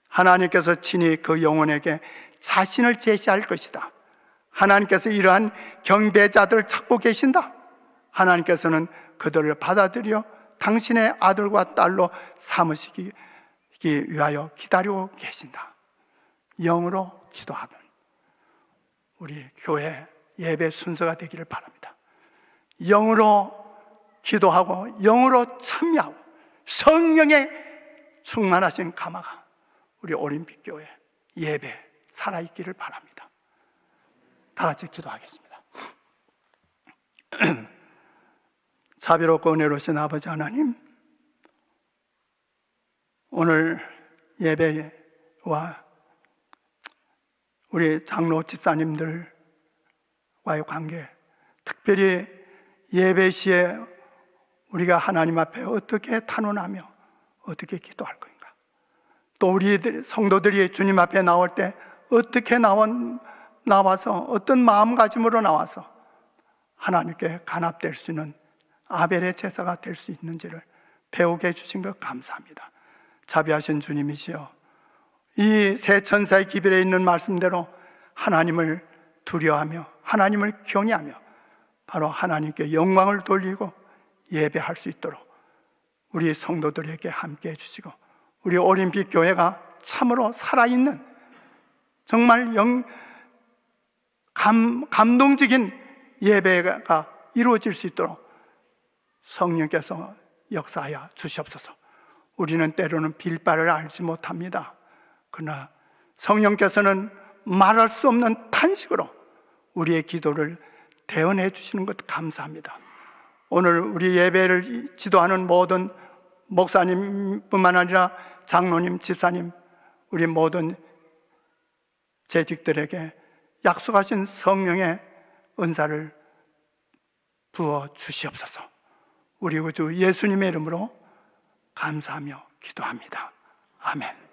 하나님께서 친히 그 영혼에게 자신을 제시할 것이다. 하나님께서 이러한 경배자들을 찾고 계신다. 하나님께서는 그들을 받아들여 당신의 아들과 딸로 삼으시기 위하여 기다리고 계신다. 영으로 기도하는 우리 교회 예배 순서가 되기를 바랍니다. 영으로 기도하고 영으로 참여하고 성령의 충만하신 가마가 우리 올림픽교회 예배 살아있기를 바랍니다. 다 같이 기도하겠습니다. 자비롭고 은혜로우신 아버지 하나님, 오늘 예배와 우리 장로 집사님들과의 관계, 특별히 예배 시에 우리가 하나님 앞에 어떻게 탄원하며 어떻게 기도할 것인가, 또 우리 성도들이 주님 앞에 나올 때 어떻게 나와서 어떤 마음가짐으로 나와서 하나님께 간합될 수 있는 아벨의 제사가 될 수 있는지를 배우게 해주신 것 감사합니다. 자비하신 주님이시여, 이 세 천사의 기별에 있는 말씀대로 하나님을 두려워하며 하나님을 경외하며 바로 하나님께 영광을 돌리고 예배할 수 있도록 우리 성도들에게 함께 해주시고, 우리 올림픽 교회가 참으로 살아있는 정말 감동적인 예배가 이루어질 수 있도록 성령께서 역사하여 주시옵소서. 우리는 때로는 빌바를 알지 못합니다. 그러나 성령께서는 말할 수 없는 탄식으로 우리의 기도를 대언해 주시는 것 감사합니다. 오늘 우리 예배를 지도하는 모든 목사님뿐만 아니라 장로님, 집사님, 우리 모든 재직들에게 약속하신 성령의 은사를 부어 주시옵소서. 우리 구주 예수님의 이름으로 감사하며 기도합니다. 아멘.